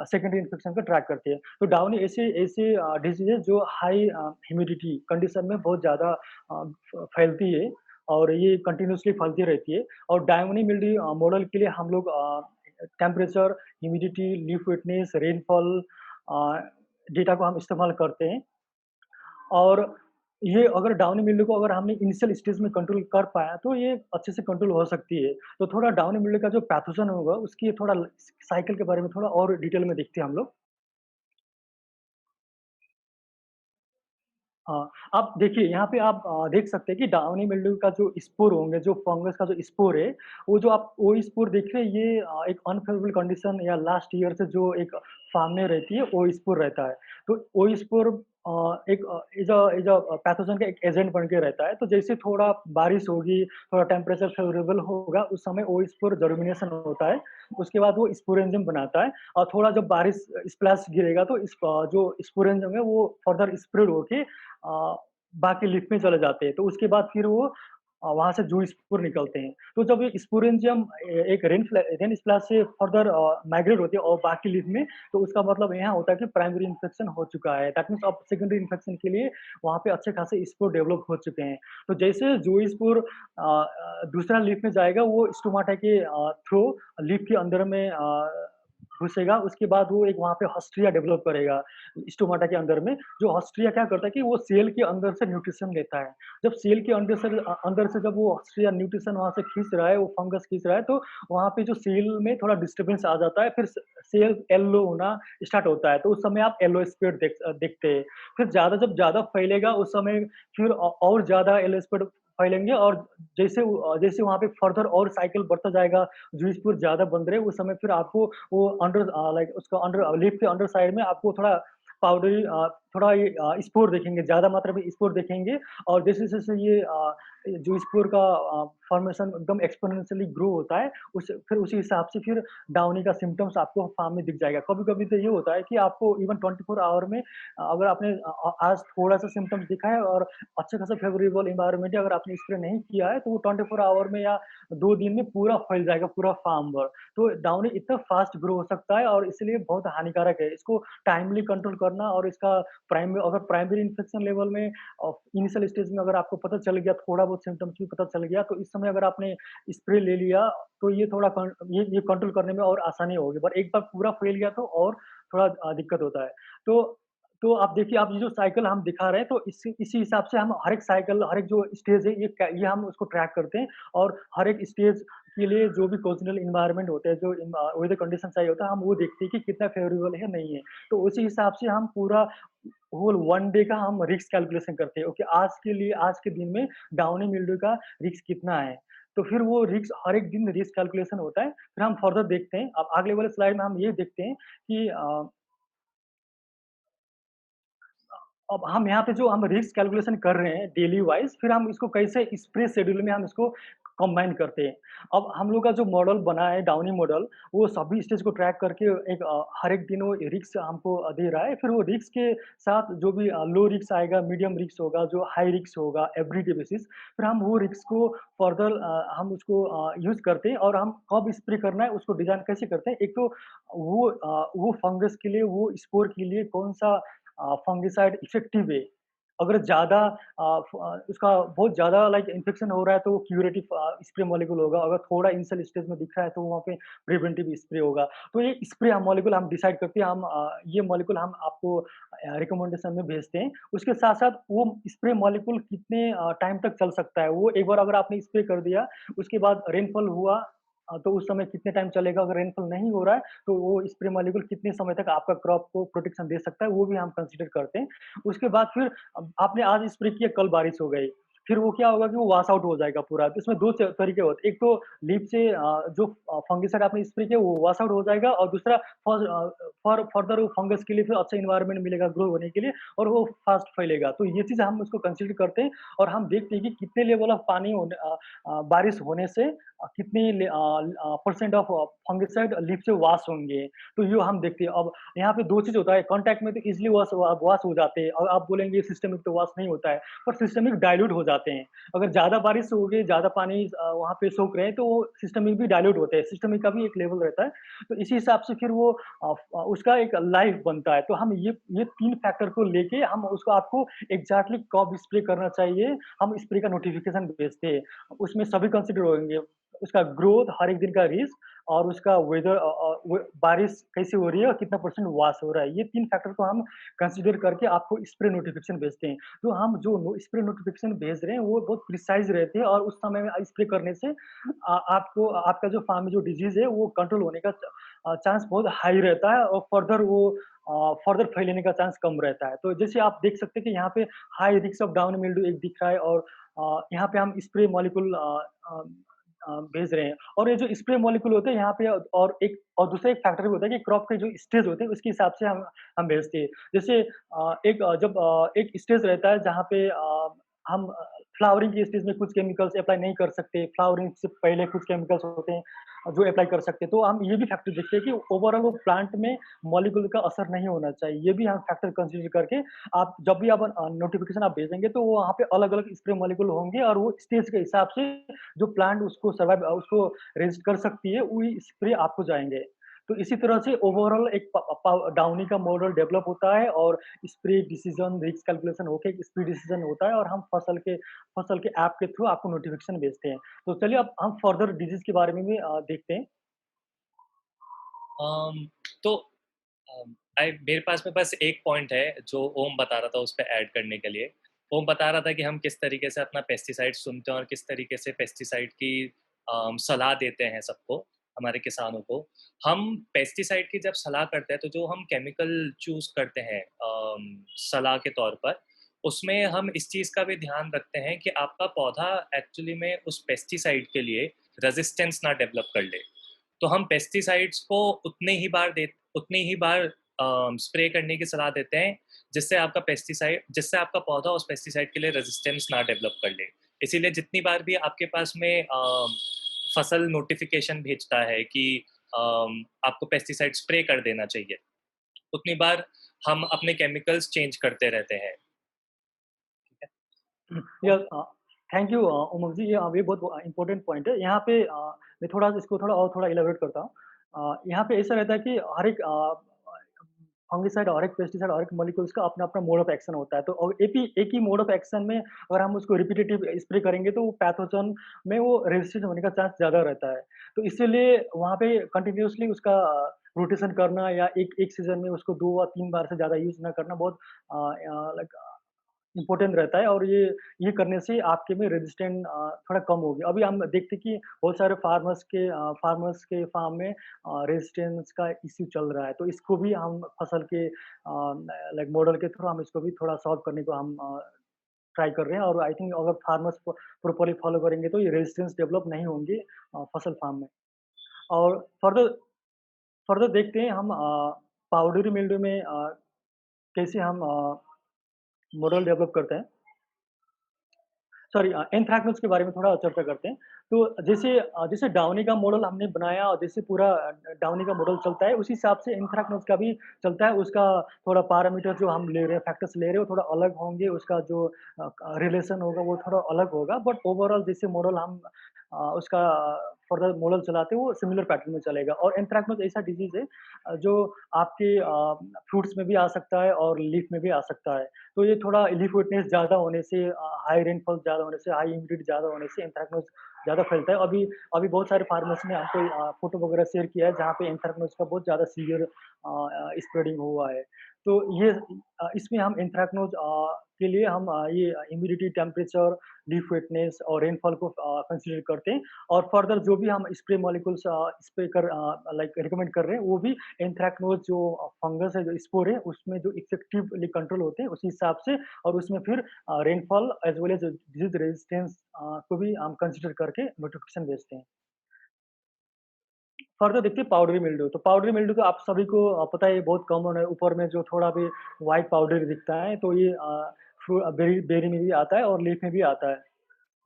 सेकेंडरी इन्फेक्शन का ट्रैक करते हैं। तो डाउनी ऐसे ऐसे डिजीज़ है जो हाई ह्यूमिडिटी कंडीशन में बहुत ज़्यादा फैलती है और ये कंटिन्यूअसली फैलती रहती है और डायमोनी मिल्ड्यू मॉडल के लिए हम लोग temperature, humidity, leaf wetness, rainfall uh, data को हम इस्तेमाल करते हैं और ये अगर डाउनी मिल्ड्यू को अगर हमने इनिशियल स्टेज में कंट्रोल कर पाया, तो ये अच्छे से कंट्रोल हो सकती है। तो थोड़ा डाउनी मिल्ड्यू का जो पैथोजन होगा, उसकी थोड़ा साइकिल के बारे में थोड़ा और डिटेल में देखते हैं हम लोग। हाँ, आप देखिए यहाँ पे आप देख सकते हैं कि डाउनी मिल्ड्यू का जो स्पोर होंगे, जो फंगस का जो स्पोर है, वो जो आप वो स्पोर देख रहे हैं ये एक अनफेवरेबल कंडीशन या लास्ट ईयर से जो एक फार्म में रहती है, वो स्पोर रहता है। तो वो स्पोर एक एज़ अ पैथोजन का एक एजेंट बन के रहता है। तो जैसे थोड़ा बारिश होगी, थोड़ा टेम्परेचर फेवरेबल होगा, उस समय वो स्पोर जर्मिनेशन होता है। उसके बाद वो स्पोरेंजियम बनाता है और थोड़ा जब बारिश स्प्लैश गिरेगा तो जो स्पोरेंजियम है वो फर्दर स्प्रेड होके बाकी लीफ में चले जाते हैं। तो उसके बाद फिर वो वहाँ से जूई स्पोर निकलते हैं। तो जब ये स्पोरेंजियम एक रेन स्प्लैश से फर्दर माइग्रेट होती है और बाकी लीफ में, तो उसका मतलब यहाँ होता है कि प्राइमरी इन्फेक्शन हो चुका है। दैट मीन्स अब सेकेंडरी इन्फेक्शन के लिए वहाँ पे अच्छे खासे स्पोर डेवलप हो चुके हैं। तो जैसे जूई स्पोर दूसरा लीफ में जाएगा, वो स्टोमाटा के थ्रू लीफ के अंदर में घुसेगा, उसके बाद वो एक वहाँ पे हॉस्टिया डेवलप करेगा स्टोमाटा के अंदर में। जो हॉस्टिया क्या करता है कि वो सेल के अंदर से न्यूट्रिशन लेता है। जब सेल के अंदर से जब वो हॉस्टिया न्यूट्रिशन वहाँ से खींच रहा है, वो फंगस खींच रहा है, तो वहाँ पे जो सेल में थोड़ा डिस्टर्बेंस आ जाता है, फिर सेल येलो होना स्टार्ट होता है, तो उस समय आप येलो स्प्रेड देखते हैं। फिर जब ज़्यादा फैलेगा उस समय फिर और ज़्यादा येलो स्प्रेड फैलेंगे और जैसे वहाँ पे फर्दर और साइकिल बढ़ता जाएगा, जूसपुर ज़्यादा बन रहे, उस समय फिर आपको वो अंडर लाइक उसका अंडर लीफ के अंडर साइड में आपको थोड़ा पाउडरी थोड़ा ये स्पोर देखेंगे, ज़्यादा मात्रा में स्पोर देखेंगे और जैसे-जैसे ये जो स्पोर का फॉर्मेशन एकदम एक्स्पोनेंशियली ग्रो होता है, फिर उसी हिसाब से फिर डाउनी का सिम्पटम्स आपको फार्म में दिख जाएगा। कभी-कभी तो ये होता है कि आपको इवन 24 आवर में अगर आपने आज थोड़ा-सा सिम्पटम्स दिखा है और अच्छे खासा फेवरेबल एनवायरनमेंट है, अगर आपने स्प्रे नहीं किया है, तो वो 24 आवर में या 2 दिन में पूरा फैल जाएगा, पूरा फार्म भर। तो डाउनी इतना फास्ट ग्रो हो सकता है और इसलिए बहुत हानिकारक है। इसको टाइमली कंट्रोल करना और इसका अगर प्राइमरी इन्फेक्शन लेवल में इनिशियल स्टेज में अगर आपको पता चल गया, थोड़ा बहुत सिम्पटम्स भी पता चल गया, तो इस समय अगर आपने स्प्रे ले लिया, तो ये थोड़ा ये कंट्रोल करने में और आसानी होगी। पर एक बार पूरा फैल गया तो और थोड़ा दिक्कत होता है। तो तो आप देखिए, आप ये जो साइकिल हम दिखा रहे हैं, तो इसी हिसाब से हम हर एक साइकिल, हर एक जो स्टेज है, ये हम उसको ट्रैक करते हैं और हर एक स्टेज के लिए जो भी कोज़नल एनवायरनमेंट होते हैं, जो वेदर कंडीशन चाहिए होता है, हम वो देखते हैं कि कितना फेवरेबल है, नहीं है। तो उसी हिसाब से हम पूरा होल 1 डे का हम रिस्क कैलकुलेशन करते हैं। ओके, आज के दिन में डाउनी मिल्ड्यू का रिस्क कितना है? तो फिर वो रिस्क हर एक दिन रिस्क कैलकुलेशन होता है। फिर हम फर्दर देखते हैं। अब अगले वाले स्लाइड में हम ये देखते हैं कि अब हम यहाँ पे जो हम रिस्क कैलकुलेशन कर रहे हैं डेली वाइज़, फिर हम इसको कैसे स्प्रे शेड्यूल में हम इसको कंबाइन करते हैं। अब हम लोग का जो मॉडल बना है डाउनी मॉडल, वो सभी स्टेज को ट्रैक करके हर एक दिन वो रिस्क हमको दे रहा है। फिर वो रिस्क के साथ जो भी लो रिस्क आएगा, मीडियम रिस्क होगा, जो हाई रिस्क होगा एवरीडे बेसिस, फिर हम वो रिस्क को फर्दर हम उसको यूज़ करते हैं और हम कब स्प्रे करना है उसको डिज़ाइन कैसे करते हैं। एक तो वो फंगस के लिए, वो स्पोर के लिए कौन-सा फंगिसाइड इफ़ेक्टिव है। अगर ज़्यादा उसका बहुत ज़्यादा लाइक इन्फेक्शन हो रहा है तो वो क्यूरेटिव स्प्रे मॉलिक्यूल होगा। अगर थोड़ा इनिशियल स्टेज में दिख रहा है तो वहाँ पे प्रिवेंटिव स्प्रे होगा। तो ये स्प्रे मॉलिक्यूल हम डिसाइड करते हैं, हम ये मॉलिक्यूल हम आपको रिकमेंडेशन में भेजते हैं। उसके साथ-साथ वो स्प्रे मॉलिक्यूल कितने टाइम तक चल सकता है, वो एक बार अगर आपने स्प्रे कर दिया, उसके बाद रेनफॉल हुआ तो उस समय कितने टाइम चलेगा, अगर रेनफॉल नहीं हो रहा है तो वो स्प्रे मॉलिक्यूल कितने समय तक आपका क्रॉप को प्रोटेक्शन दे सकता है, वो भी हम कंसीडर करते हैं। उसके बाद फिर आपने आज स्प्रे किया, कल बारिश हो गई, फिर वो क्या होगा कि वो वॉश आउट हो जाएगा पूरा। तो इसमें 2 तरीके होते हैं, एक तो लीफ से जो फंगिसाइड आपने स्प्रे किया वो वॉश आउट हो जाएगा और दूसरा फर्दर वो फंगस के लिए फिर अच्छा एनवायरनमेंट मिलेगा ग्रो होने के लिए और वो फास्ट फैलेगा। तो ये चीज़ हम उसको कंसीडर करते हैं और हम देखते हैं कि कितने लेवल ऑफ पानी बारिश होने से कितने परसेंट ऑफ फंगिसाइड लीफ से वॉश होंगे। तो ये हम देखते हैं। अब यहाँ पे 2 चीज़ होता है, कॉन्टैक्ट में तो ईज़िली वॉश हो जाते हैं और आप बोलेंगे सिस्टमिक तो वॉश नहीं होता है, पर सिस्टमिक डाइल्यूट हो जाते हैं। अगर ज़्यादा बारिश होगी, ज़्यादा पानी वहाँ पे सोख रहे हैं तो वो सिस्टमिक भी डाइल्यूट होते हैं। सिस्टमिक का भी एक लेवल रहता है। तो इसी हिसाब से फिर वो उसका एक लाइफ बनता है। तो हम ये 3 फैक्टर को लेके हम उसको आपको एग्ज़ैक्टली कब स्प्रे करना चाहिए, हम स्प्रे का नोटिफ़िकेशन भेजते हैं। उसमें सभी कंसिडर होंगे, उसका ग्रोथ, हर एक दिन का रिस्क और उसका वेदर बारिश कैसे हो रही है और कितना परसेंट वॉश हो रहा है। ये 3 फैक्टर को हम कंसीडर करके आपको स्प्रे नोटिफ़िकेशन भेजते हैं। तो हम जो स्प्रे नोटिफ़िकेशन भेज रहे हैं वो बहुत प्रिसाइज़ रहते हैं और उस समय में स्प्रे करने से आपको आपका जो फार्म में जो डिज़ीज़ है वो कंट्रोल होने का चांस बहुत हाई रहता है और फर्दर फैलने का चांस कम रहता है। तो जैसे आप देख सकते हैं कि यहाँ पे high risk of down mildew एक दिख रहा है और यहाँ पे हम स्प्रे मॉलिक्यूल भेज रहे हैं और ये जो स्प्रे मॉलिक्यूल होते हैं यहाँ पे और दूसरा एक फैक्टर भी होता है कि क्रॉप के जो स्टेज होते हैं उसके हिसाब से हम भेजते हैं। जैसे जब एक स्टेज रहता है जहाँ पे हम फ्लावरिंग की स्टेज में कुछ केमिकल्स अप्लाई नहीं कर सकते, फ्लावरिंग से पहले कुछ केमिकल्स होते हैं जो अप्लाई कर सकते हैं। तो हम ये भी फैक्टर देखते हैं कि ओवरऑल वो प्लांट में मॉलिक्यूल का असर नहीं होना चाहिए। ये भी हम फैक्टर कंसीडर करके आप जब भी आप नोटिफ़िकेशन आप भेजेंगे तो वो वहाँ पे अलग-अलग स्प्रे मॉलिक्यूल होंगे और वो स्टेज के हिसाब से जो प्लांट उसको रेज़िस्ट कर सकती है, वही स्प्रे आपको जाएँगे। तो इसी तरह से ओवरऑल एक प प डाउनी का मॉडल डेवलप होता है और स्प्रे डिसीज़न, रिस्क कैलकुलेशन होके एक स्प्रे डिसीज़न होता है और हम फसल के ऐप के थ्रू आपको नोटिफ़िकेशन भेजते हैं। तो चलिए अब हम फर्दर डिजीज़ के बारे में भी देखते हैं। अम, तो मेरे पास में बस एक पॉइंट है जो ओम बता रहा था उस पे ऐड करने के लिए। ओम बता रहा था कि हम किस तरीके से अपना पेस्टिसाइड सुनते हैं और किस तरीके से पेस्टिसाइड की सलाह देते हैं सबको, हमारे किसानों को। हम पेस्टिसाइड की जब सलाह करते हैं तो जो हम केमिकल चूज़ करते हैं सलाह के तौर पर, उसमें हम इस चीज़ का भी ध्यान रखते हैं कि आपका पौधा एक्चुअली में उस पेस्टिसाइड के लिए रेजिस्टेंस ना डेवलप कर ले। तो हम पेस्टिसाइड्स को उतनी ही बार स्प्रे करने की सलाह देते हैं जिससे आपका पौधा उस पेस्टिसाइड के लिए रेजिस्टेंस ना डेवलप कर ले। इसीलिए जितनी बार भी आपके पास में फसल नोटिफिकेशन भेजता है कि आपको पेस्टिसाइड स्प्रे कर देना चाहिए, उतनी बार हम अपने केमिकल्स चेंज करते रहते हैं। या थैंक यू उमंग जी, ये बहुत इम्पोर्टेंट पॉइंट है। यहाँ पे मैं इसको थोड़ा इलैबोरेट करता हूँ। यहाँ पे ऐसा रहता है कि हर एक फंगिसाइड और एक पेस्टिसाइड और एक मॉलिक्यूल्स का अपना-अपना मोड ऑफ एक्शन होता है। तो एक ही मोड ऑफ एक्शन में अगर हम उसको रिपिटेटिव स्प्रे करेंगे तो वो पैथोजन में वो रेजिस्टेंस होने का चांस ज़्यादा रहता है। तो इसीलिए वहाँ पे कंटिन्यूअसली उसका रोटेशन करना या एक सीज़न में उसको 2 या 3 बार से ज़्यादा यूज़ ना करना बहुत लाइक इम्पोर्टेंट रहता है और ये करने से आपके में रेजिस्टेंट थोड़ा कम होगी। अभी हम देखते हैं कि बहुत सारे फार्मर्स के फार्म में रेजिस्टेंस का इश्यू चल रहा है। तो इसको भी हम फसल के लाइक मॉडल के थ्रू हम इसको भी थोड़ा सॉल्व करने को हम ट्राई कर रहे हैं और आई थिंक अगर फार्मर्स प्रॉपर्ली फॉलो करेंगे तो ये रेजिस्टेंस डेवलप नहीं होंगे फसल फार्म में। और फर्दर फर्दर देखते हैं हम पाउडरी मिल्ड्यू में कैसे हम मॉडल डेवलप करते हैं। सॉरी एंथ्रैक्नोज के बारे में थोड़ा चर्चा करते हैं। तो जैसे डाउनी का मॉडल हमने बनाया और जैसे पूरा डाउनी का मॉडल चलता है, उसी हिसाब से एंथ्रैक्नोज का भी चलता है। उसका थोड़ा पैरामीटर जो हम ले रहे हैं, फैक्टर्स ले रहे हैं, वो थोड़ा अलग होंगे। उसका जो रिलेशन होगा, वो थोड़ा अलग होगा। बट ओवरऑल जैसे मॉडल हम उसका फर्दर मॉडल चलाते हैं, वो सिमिलर पैटर्न में चलेगा। और एंथ्रैक्नोज ऐसा डिजीज़ है जो आपके फ्रूट्स में भी आ सकता है और लीफ में भी आ सकता है। तो ये थोड़ा लीफ वेटनेस ज़्यादा होने से हाई रेनफॉल ज़्यादा होने से, हाई ह्यूमिडिटी ज़्यादा होने से एंथ्रैक्नोज ज़्यादा फैलता है। अभी अभी बहुत सारे फार्मर्स ने हमको फ़ोटो वगैरह शेयर किया है, जहाँ पे एंथ्रैक्नोज का बहुत ज़्यादा सीवियर स्प्रेडिंग हुआ है। तो ये इसमें हम एंथ्रैक्नोज के लिए हम ये ह्यूमिडिटी, टेम्परेचर, लीफ वेटनेस और रेनफॉल को कंसीडर करते हैं। और फर्दर जो भी हम स्प्रे मॉलिक्यूल्स स्प्रे कर लाइक रिकमेंड कर रहे हैं, वो भी एंथ्रैक्नोज जो फंगस है, जो स्पोर है, उसमें जो इफेक्टिवली कंट्रोल होते हैं, उसी हिसाब से। और उसमें फिर rainfall as well as disease resistance को भी हम कंसीडर करके नोटिफिकेशन भेजते हैं। फर्दर देखते हैं पाउडरी मिल्ड्यू। तो पाउडरी मिल्ड्यू तो आप सभी को पता है, ये बहुत कॉमन है। ऊपर में जो थोड़ा भी व्हाइट पाउडर दिखता है, तो ये बेरी बेरी में भी आता है और लीफ में भी आता है।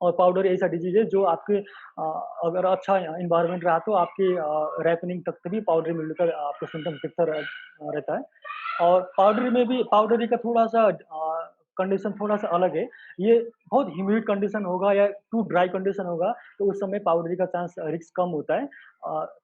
और पाउडर ऐसा डिजीज़ है जो आपके अगर अच्छा एनवायरनमेंट रहा तो आपके रिपेनिंग तक भी पाउडरी मिल्ड्यू का आपको सिम्पटम्स दिखता रहता है। और पाउडरी का थोड़ा-सा कंडीशन थोड़ा-सा अलग है। ये बहुत ह्यूमिड कंडीशन होगा या टू ड्राई कंडीशन होगा, तो उस समय पाउडरी का चांस रिस्क कम होता है।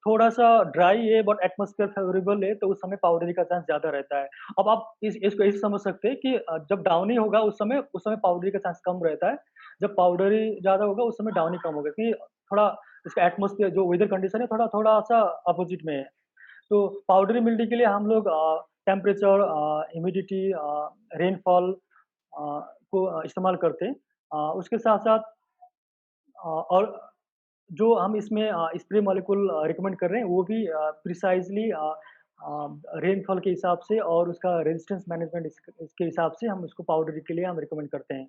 थोड़ा-सा ड्राई है बट एटमॉस्फेयर फेवरेबल है, तो उस समय पाउडरी का चांस ज़्यादा रहता है। अब आप इसको ऐसे समझ सकते हैं कि जब डाउनी होगा उस समय पाउडरी का चांस कम रहता है। जब पाउडरी ज़्यादा होगा उस समय डाउनी कम होगा, क्योंकि थोड़ा इसका एटमॉस्फेयर जो वेदर कंडीशन है थोड़ा-सा अपोज़िट में है। तो पाउडरी मिल्ड्यू के लिए हम लोग टेम्परेचर, ह्यूमिडिटी, रेनफॉल को इस्तेमाल करते हैं। उसके साथ-साथ और जो हम इसमें स्प्रे मॉलिक्यूल रिकमेंड कर रहे हैं, वो भी प्रिसाइज़ली रेनफॉल के हिसाब से और उसका रेजिस्टेंस मैनेजमेंट इसके हिसाब से हम उसको पाउडरी के लिए हम रिकमेंड करते हैं।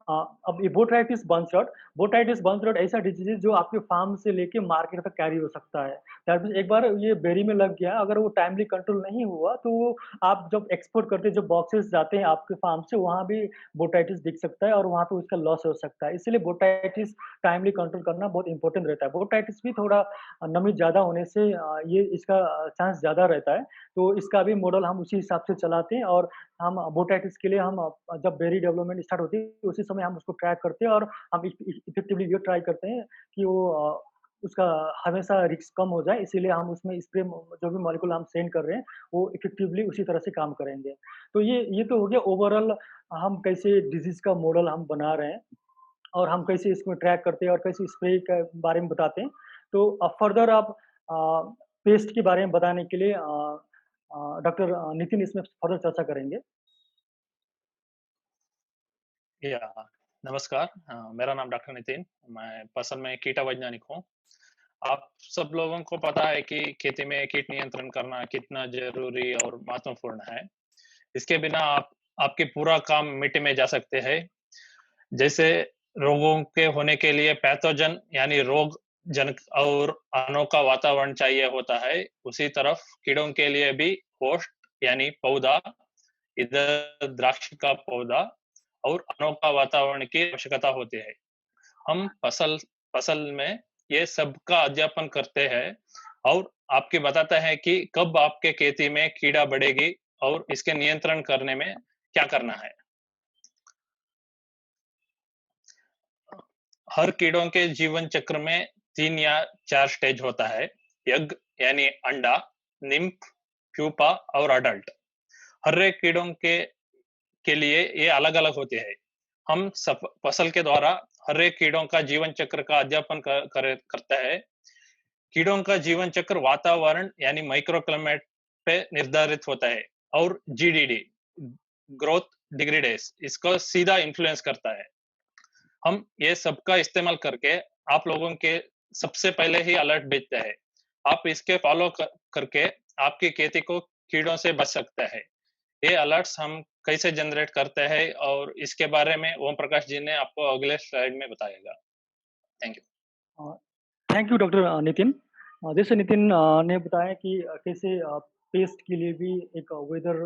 अब ये बोट्राइटिस बर्च रॉट ऐसा डिजीज़ है जो आपके फार्म से लेके मार्केट तक कैरी हो सकता है। दैट मीन्स एक बार ये बेरी में लग गया, अगर वो टाइमली कंट्रोल नहीं हुआ, तो वो आप जब एक्सपोर्ट करते हैं, जब बॉक्सेस जाते हैं आपके फार्म से, वहाँ भी बोट्राइटिस दिख सकता है और वहाँ पे उसका लॉस हो सकता है। इसीलिए बोट्राइटिस टाइमली कंट्रोल करना बहुत इंपॉर्टेंट रहता है। बोट्राइटिस भी थोड़ा नमी ज़्यादा होने से ये इसका चांस ज़्यादा रहता है। तो इसका भी मॉडल हम उसी हिसाब से चलाते हैं। और हम बोटाइटिस के लिए हम जब बेरी डेवलपमेंट स्टार्ट होती है, उसी समय हम उसको ट्रैक करते हैं और हम इफेक्टिवली ये ट्राई करते हैं कि वो उसका हमेशा रिस्क कम हो जाए। इसीलिए हम उसमें स्प्रे जो भी मॉलिक्यूल हम सेंड कर रहे हैं, वो इफेक्टिवली उसी तरह से काम करेंगे। तो ये तो हो गया ओवरऑल हम कैसे डिजीज़ का मॉडल हम बना रहे हैं और हम कैसे इसको ट्रैक करते हैं और कैसे स्प्रे के बारे में बताते हैं। तो फर्दर आप अ, पेस्ट के बारे में बताने के लिए डॉक्टर नितिन इसमें फर्दर चर्चा करेंगे। या नमस्कार, मेरा नाम डॉक्टर नितिन, मैं फसल में कीट वैज्ञानिक हूँ। आप सब लोगों को पता है कि खेती में कीट नियंत्रण करना कितना जरूरी और महत्वपूर्ण है। इसके बिना आप आपके पूरा काम मिट्टी में जा सकते हैं। जैसे रोगों के होने के लिए पैथोजन यानी रोग जनक और अनोखा वातावरण चाहिए होता है, उसी तरफ कीड़ों के लिए भी होस्ट यानी पौधा, इधर द्राक्ष का पौधा और अनोखा वातावरण की आवश्यकता होती है। हम फसल फसल में ये सब का अध्यापन करते हैं और आपके बताते हैं कि कब आपके खेती में कीड़ा बढ़ेगी और इसके नियंत्रण करने में क्या करना है। हर कीड़ों के जीवन चक्र में 3 या 4 स्टेज होता है। एग यानी अंडा, निम्फ, प्यूपा और अडल्ट। हर एक कीड़ों के लिए ये अलग-अलग होते हैं। हम फसल के द्वारा हर एक कीड़ों का जीवन चक्र का अध्यापन करता है। कीड़ों का जीवन चक्र वातावरण यानी माइक्रो क्लाइमेट पे निर्धारित होता है और जीडीडी ग्रोथ डिग्रेडेस इसको सीधा इन्फ्लुएंस करता है। हम ये सब का इस्तेमाल करके आप लोगों के सबसे पहले ही अलर्ट भेजते हैं। आप इसके फॉलो करके आपकी खेती को कीड़ों से बच सकता है। ये अलर्ट्स हम कैसे जनरेट करते हैं और इसके बारे में ओम प्रकाश जी ने आपको अगले स्लाइड में बताएगा। Thank you. Thank you doctor Nitin. जैसे नितिन ने बताया कि कैसे पेस्ट के लिए भी एक weather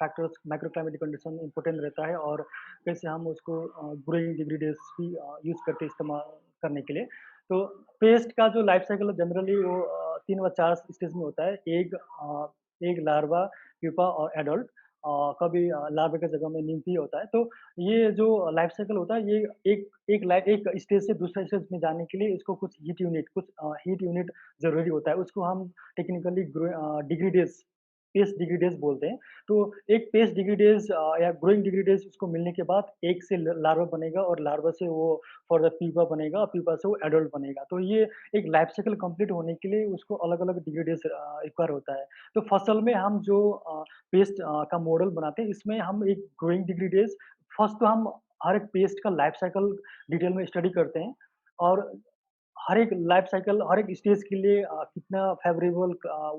factors, micro climatic condition important रहता है और कैसे हम उसको ग्रोइंग डिग्री डेज़ भी यूज़ करते हैं इस्तेमाल करने के लिए। तो पेस्ट का जो लाइफ साइकिल है जनरली वो 3 व 4 स्टेज में होता है। एग, लार्वा, प्यूपा और एडल्ट। कभी लार्वा की जगह में निम्फी होता है। तो ये जो लाइफ साइकिल होता है ये एक स्टेज से दूसरे स्टेज में जाने के लिए इसको कुछ हीट यूनिट ज़रूरी होता है। उसको हम technically degree days paste degree days बोलते हैं। तो एक पेस्ट डिग्री डेज़ या ग्रोइंग डिग्री डेज़ उसको मिलने के बाद एग से ल लार्वा बनेगा और लार्वा से वो फर्दर प्यूपा बनेगा और प्यूपा से वो एडल्ट बनेगा। तो ये एक लाइफ साइकिल कंप्लीट होने के लिए उसको अलग-अलग डिग्री डेज़ रिक्वायर होता है। तो फसल में हम जो पेस्ट का मॉडल बनाते हैं इसमें हम एक ग्रोइंग डिग्री डेज़ फर्स्ट तो हम हर एक पेस्ट का लाइफ साइकिल डिटेल में स्टडी करते हैं और हर एक लाइफ साइकिल, हर एक स्टेज के लिए कितना फेवरेबल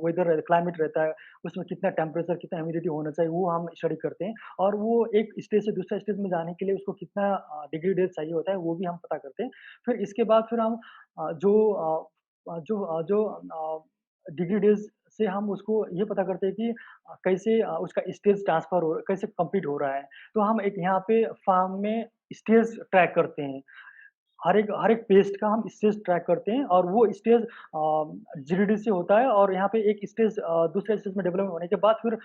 वेदर क्लाइमेट रहता है, उसमें कितना टेम्परेचर, कितना ह्यूमिडिटी होना चाहिए, वो हम स्टडी करते हैं और वो एक स्टेज से दूसरे स्टेज में जाने के लिए उसको कितना डिग्री डेज़ चाहिए होता है, वो भी हम पता करते हैं। फिर इसके बाद फिर हम जो डिग्री डेज़ से हम उसको ये पता करते हैं कि कैसे उसका स्टेज ट्रांसफ़र हो कैसे कंप्लीट हो रहा है। तो हम एक यहाँ पे फार्म में स्टेज ट्रैक करते हैं। हर एक पेस्ट का हम स्टेज ट्रैक करते हैं और वो स्टेज जीडीडी से होता है और यहाँ पे एक स्टेज दूसरे स्टेज में डेवलप होने के बाद फिर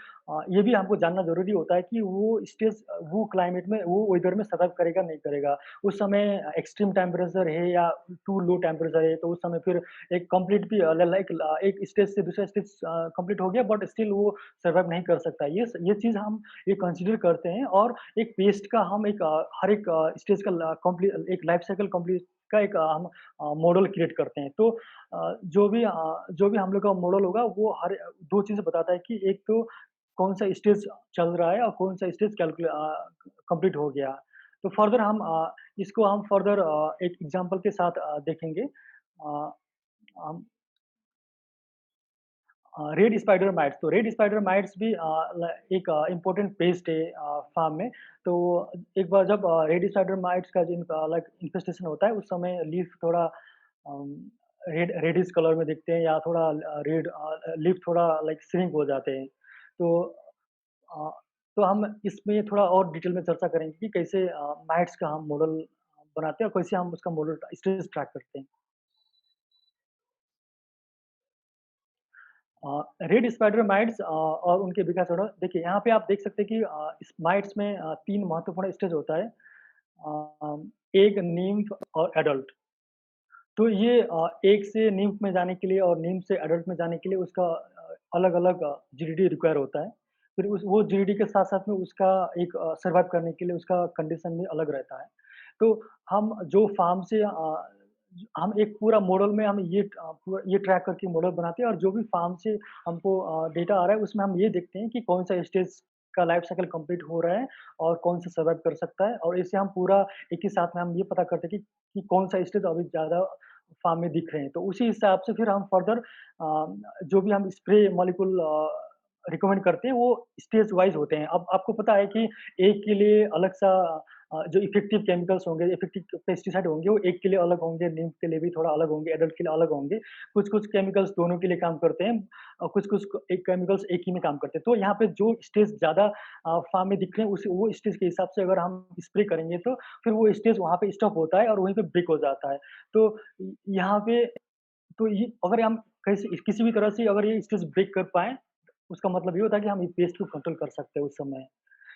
ये भी हमको जानना ज़रूरी होता है कि वो स्टेज वो क्लाइमेट में, वो वेदर में सर्वाइव करेगा, नहीं करेगा। उस समय एक्सट्रीम टेम्परेचर है या टू लो टेम्परेचर है, तो उस समय फिर एक कंप्लीट भी एक स्टेज से दूसरा स्टेज कंप्लीट हो गया बट स्टिल वो सर्वाइव नहीं कर सकता। ये चीज़ हम ये कंसीडर करते हैं और एक पेस्ट का हम हर एक स्टेज का एक लाइफ साइकिल कंप्लीट का एक हम मॉडल क्रिएट करते हैं। तो जो भी हम लोग का मॉडल होगा वो हर 2 चीज़ें बताता है कि एक तो कौन-सा स्टेज चल रहा है और कौन-सा स्टेज कंप्लीट हो गया। तो फर्दर इसको हम फर्दर एक एग्ज़ाम्पल के साथ देखेंगे। हम रेड स्पाइडर माइट्स तो रेड स्पाइडर माइट्स भी एक इम्पोर्टेंट पेस्ट है फार्म में। तो एक बार जब रेड स्पाइडर माइट्स का लाइक इन्फेस्टेशन होता है उस समय लीफ थोड़ा रेडिश कलर में दिखते हैं या थोड़ा रेड लीफ थोड़ा लाइक श्रिंक हो जाते हैं। तो अ, तो हम इसमें थोड़ा और डिटेल में चर्चा करेंगे कि कैसे माइट्स का हम मॉडल बनाते हैं और कैसे हम उसका मॉडल स्टेज ट्रैक करते हैं। रेड स्पाइडर माइट्स और उनके विकास और देखिए यहाँ पे आप देख सकते हैं कि इस माइट्स में 3 महत्वपूर्ण स्टेज होता है। एग, निम्फ और एडल्ट। तो ये एग से निम्फ में जाने के लिए और निम्फ से एडल्ट में जाने के लिए उसका अलग-अलग जीडीडी रिक्वायर होता है। फिर उस वो जीडीडी के साथ-साथ में उसका एक सर्वाइव करने के लिए उसका कंडीशन भी अलग रहता है। तो हम जो फार्म से हम एक पूरा मॉडल में हम पूरा ये ट्रैक करके मॉडल बनाते हैं और जो भी फार्म से हमको डेटा आ रहा है उसमें हम ये देखते हैं कि कौन-सा स्टेज का लाइफ साइकिल कंप्लीट हो रहा है और कौन सा सर्वाइव कर सकता है और इससे हम पूरा एक ही साथ में हम ये पता करते हैं कि कौन-सा स्टेज अभी ज़्यादा फार्म में दिख रहे हैं। तो उसी हिसाब से फिर हम फर्दर जो भी हम स्प्रे मॉलिक्यूल रिकमेंड करते हैं वो स्टेज वाइज़ होते हैं। अब आपको पता है कि एक के लिए अलग-सा जो इफेक्टिव केमिकल्स होंगे, इफेक्टिव पेस्टिसाइड होंगे, वो एक के लिए अलग होंगे, निम्फ के लिए भी थोड़ा अलग होंगे, एडल्ट के लिए अलग होंगे। कुछ-कुछ केमिकल्स दोनों के लिए काम करते हैं और कुछ-कुछ एक केमिकल्स एक ही में काम करते हैं। तो यहाँ पे जो स्टेज ज़्यादा फार्म में दिख रहे हैं, उस वो स्टेज के हिसाब से अगर हम स्प्रे करेंगे, तो फिर वो स्टेज वहाँ पे स्टॉप होता है और वहीं पे ब्रेक हो जाता है। तो यहाँ पे तो ये अगर हम कैसे किसी भी तरह से अगर ये स्टेज ब्रेक कर पाएँ, उसका मतलब ये होता है कि हम ये पेस्ट को कंट्रोल कर सकते हैं उस समय।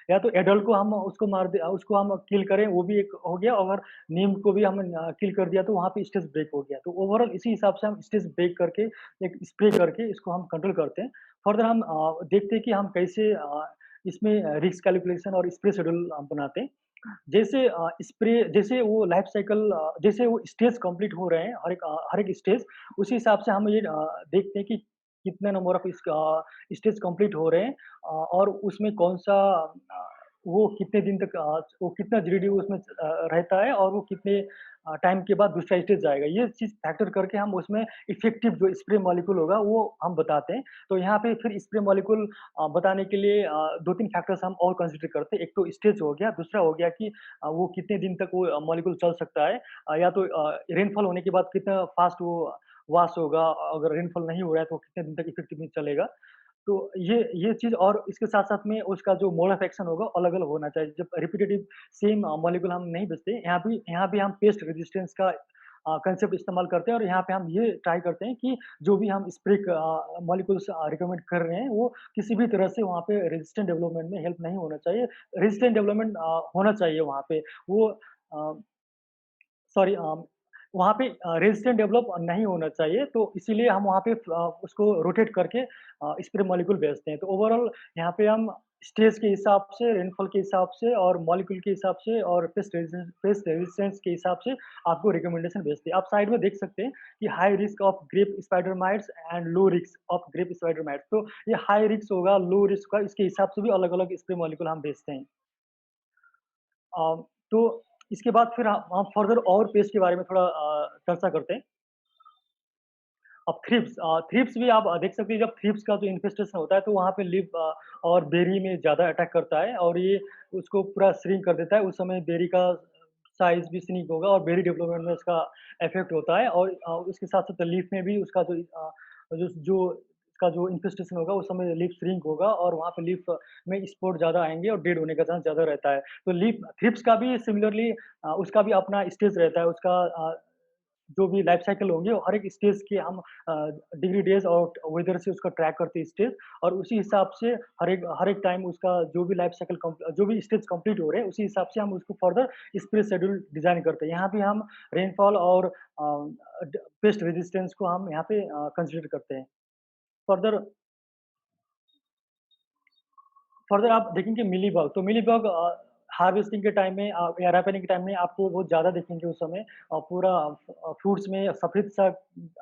या तो एडल्ट को हम उसको हम किल करें, वो भी एक हो गया। अगर नीम को भी हम किल कर दिया तो वहाँ पे स्टेज ब्रेक हो गया। तो ओवरऑल इसी हिसाब से हम स्टेज ब्रेक करके एक स्प्रे करके इसको हम कंट्रोल करते हैं। फर्दर हम देखते हैं कि हम कैसे इसमें रिस्क कैलकुलेशन और स्प्रे शेड्यूल बनाते हैं। जैसे वो लाइफ साइकिल जैसे वो स्टेज कंप्लीट हो रहे हैं, हर एक स्टेज, उसी हिसाब से हम ये देखते हैं कि कितने नंबर ऑफ स्टेज कंप्लीट हो रहे हैं और उसमें कौन-सा वो कितने दिन तक वो कितना जीडीडी उसमें रहता है और वो कितने टाइम के बाद दूसरा स्टेज जाएगा। ये चीज़ फैक्टर करके हम उसमें इफेक्टिव जो स्प्रे मॉलिक्यूल होगा वो हम बताते हैं। तो यहाँ पे फिर स्प्रे मॉलिक्यूल बताने के लिए 2-3 फैक्टर्स हम और कंसीडर करते हैं। एक तो स्टेज हो गया, दूसरा हो गया कि वो कितने दिन तक वो मॉलिक्यूल चल सकता है। या तो रेनफॉल होने के बाद कितना फास्ट वो वॉश होगा, अगर रेनफॉल नहीं हो रहा है तो कितने दिन तक इफेक्टिवली चलेगा। तो ये चीज़ और इसके साथ-साथ में उसका जो मोड ऑफ एक्शन होगा अलग-अलग होना चाहिए। जब रिपिटेटिव सेम मॉलिक्यूल हम नहीं बेचते, यहाँ भी हम पेस्ट रेजिस्टेंस का कांसेप्ट इस्तेमाल करते हैं और यहाँ पे हम ये ट्राई करते हैं कि जो भी हम स्प्रे मॉलिक्यूल्स रिकमेंड कर रहे हैं, वो किसी भी तरह से वहाँ पे रेजिस्टेंट डेवलपमेंट में हेल्प नहीं होना चाहिए। रेजिस्टेंट डेवलपमेंट होना चाहिए वहाँ पे। वो अ, सॉरी वहाँ पे रेजिस्टेंट डेवलप नहीं होना चाहिए, तो इसीलिए हम वहाँ पे उसको रोटेट करके स्प्रे मॉलिक्यूल भेजते हैं। तो ओवरऑल यहाँ पे हम स्टेज के हिसाब से, रेनफॉल के हिसाब से और मॉलिक्यूल के हिसाब से और पेस्ट रेजिस्टेंस के हिसाब से आपको रिकमेंडेशन भेजते हैं। आप साइड में देख सकते हैं कि high risk of grape spider mites and low risk of grape spider mites. तो ये हाई रिस्क होगा, लो रिस्क होगा, इसके हिसाब से भी अलग-अलग स्प्रे मॉलिक्यूल हम भेजते हैं। तो इसके बाद फिर हम फर्दर और पेस्ट के बारे में थोड़ा चर्चा करते हैं। अब थ्रिप्स भी आप देख सकते हैं, जब थ्रिप्स का जो इन्फेस्टेशन होता है तो वहाँ पे लीफ और बेरी में ज़्यादा अटैक करता है और ये उसको पूरा श्रिंक कर देता है। उस समय बेरी का साइज़ भी श्रिंक होगा और बेरी डेवलपमेंट में उसका इफ़ेक्ट होता है और उसके साथ-साथ लीफ में भी उसका जो इसका जो इन्फेस्टेशन होगा उस समय लीफ श्रिंक होगा और वहाँ पे लीफ में स्पॉट ज़्यादा आएँगे और डेड होने का चांस ज़्यादा रहता है। तो लीफ थ्रिप्स का भी सिमिलरली उसका भी अपना स्टेज रहता है, उसका जो भी लाइफ साइकिल होंगे हर एक स्टेज के हम डिग्री डेज़ और वेदर से उसका ट्रैक करते हैं स्टेज और उसी हिसाब से हर एक टाइम उसका जो भी लाइफ साइकिल जो भी स्टेज कंप्लीट हो रहे हैं, उसी हिसाब से हम उसको फर्दर स्प्रे शेड्यूल डिज़ाइन करते हैं। यहाँ भी हम रेनफॉल और पेस्ट रेजिस्टेंस को हम यहाँ पे कंसीडर करते हैं। फर्दर फर्दर आप देखेंगे मीलीबग, तो मीलीबग हार्वेस्टिंग के टाइम में या रैपनिंग के टाइम में आपको बहुत ज़्यादा दिखेंगे उस समय पूरा फ्रूट्स में सफ़ेद-सा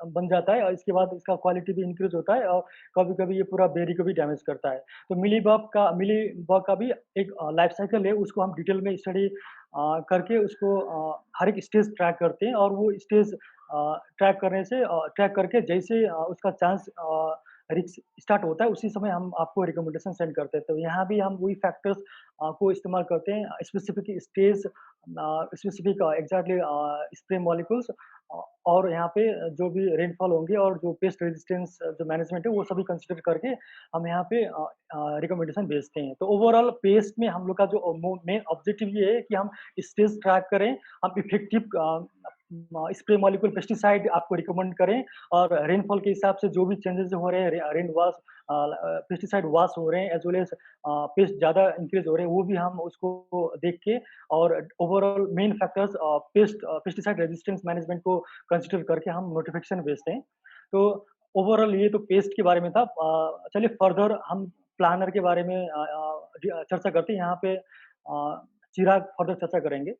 बन जाता है और इसके बाद इसका क्वालिटी भी इंक्रीज़ होता है और कभी-कभी ये पूरा बेरी को भी डैमेज करता है। तो मीलीबग का भी एक लाइफ़ साइकिल है, उसको हम डिटेल में स्टडी करके उसको हर एक स्टेज ट्रैक करते हैं और वो स्टेज ट्रैक करने से ट्रैक करके जैसे उसका चांस रिस्क स्टार्ट होता है, उसी समय हम आपको रिकमेंडेशन सेंड करते हैं। तो यहाँ भी हम वही फैक्टर्स को इस्तेमाल करते हैं, specific stage specific exactly spray molecules और यहाँ पे जो भी रेनफॉल होंगे और जो पेस्ट रेजिस्टेंस जो मैनेजमेंट है, वो सभी कंसीडर करके हम यहाँ पे रिकमेंडेशन भेजते हैं। तो ओवरऑल पेस्ट में हम लोग का जो मेन ऑब्जेक्टिव ये है कि हम स्टेज ट्रैक करें, हम इफेक्टिव स्प्रे मॉलिक्यूल पेस्टिसाइड आपको रिकमेंड करें और रेनफॉल के हिसाब से जो भी चेंजेस हो रहे हैं, रेन वॉश पेस्टिसाइड वॉश हो रहे हैं एज़ वेल एज़ पेस्ट ज़्यादा इंक्रीज़ हो रहे हैं, वो भी हम उसको देख के और overall main factors pesticide resistance management को कंसीडर करके हम नोटिफ़िकेशन भेजते हैं। तो ओवरऑल ये तो पेस्ट के बारे में था। चलिए फर्दर हम प्लानर के बारे में चर्चा करते हैं। यहाँ पे चिराग फर्दर चर्चा करेंगे।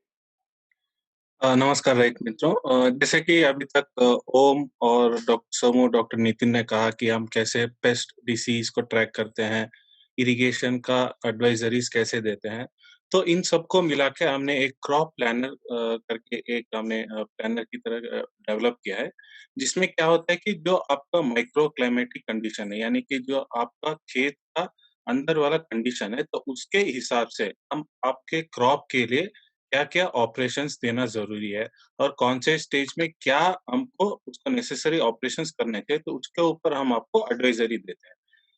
नमस्कार रईत मित्रों। जैसे कि अभी तक ओम और डॉक्टर नितिन ने कहा कि हम कैसे पेस्ट डिसीज को ट्रैक करते हैं, इरिगेशन का एडवाइजरीज कैसे देते हैं। तो इन सबको मिला के हमने एक क्रॉप प्लानर करके एक हमने प्लानर की तरह डेवलप किया है, जिसमें क्या होता है कि जो आपका माइक्रो क्लाइमेटिक कंडीशन है, यानी कि जो आपका खेत का अंदर वाला कंडीशन है, तो उसके हिसाब से हम आपके क्रॉप के लिए क्या-क्या ऑपरेशंस देना ज़रूरी है और कौन से स्टेज में क्या हमको उसको नेसेसरी ऑपरेशंस करने थे, तो उसके ऊपर हम आपको एडवाइज़री देते हैं।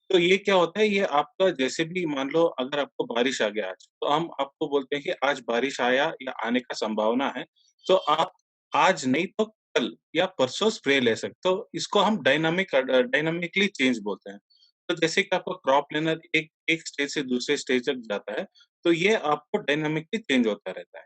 तो ये क्या होता है, ये आपका जैसे भी मान लो अगर आपको बारिश आ गया आज, तो हम आपको बोलते हैं कि आज बारिश आया या आने का संभावना है, तो आप आज नहीं तो कल या परसों स्प्रे ले सकते हो। इसको हम डायनामिकली चेंज बोलते हैं। तो जैसे कि आपका क्रॉप प्लानर एक एक स्टेज से दूसरे स्टेज तक जाता है, तो ये आपको डायनामिकली चेंज होता रहता है।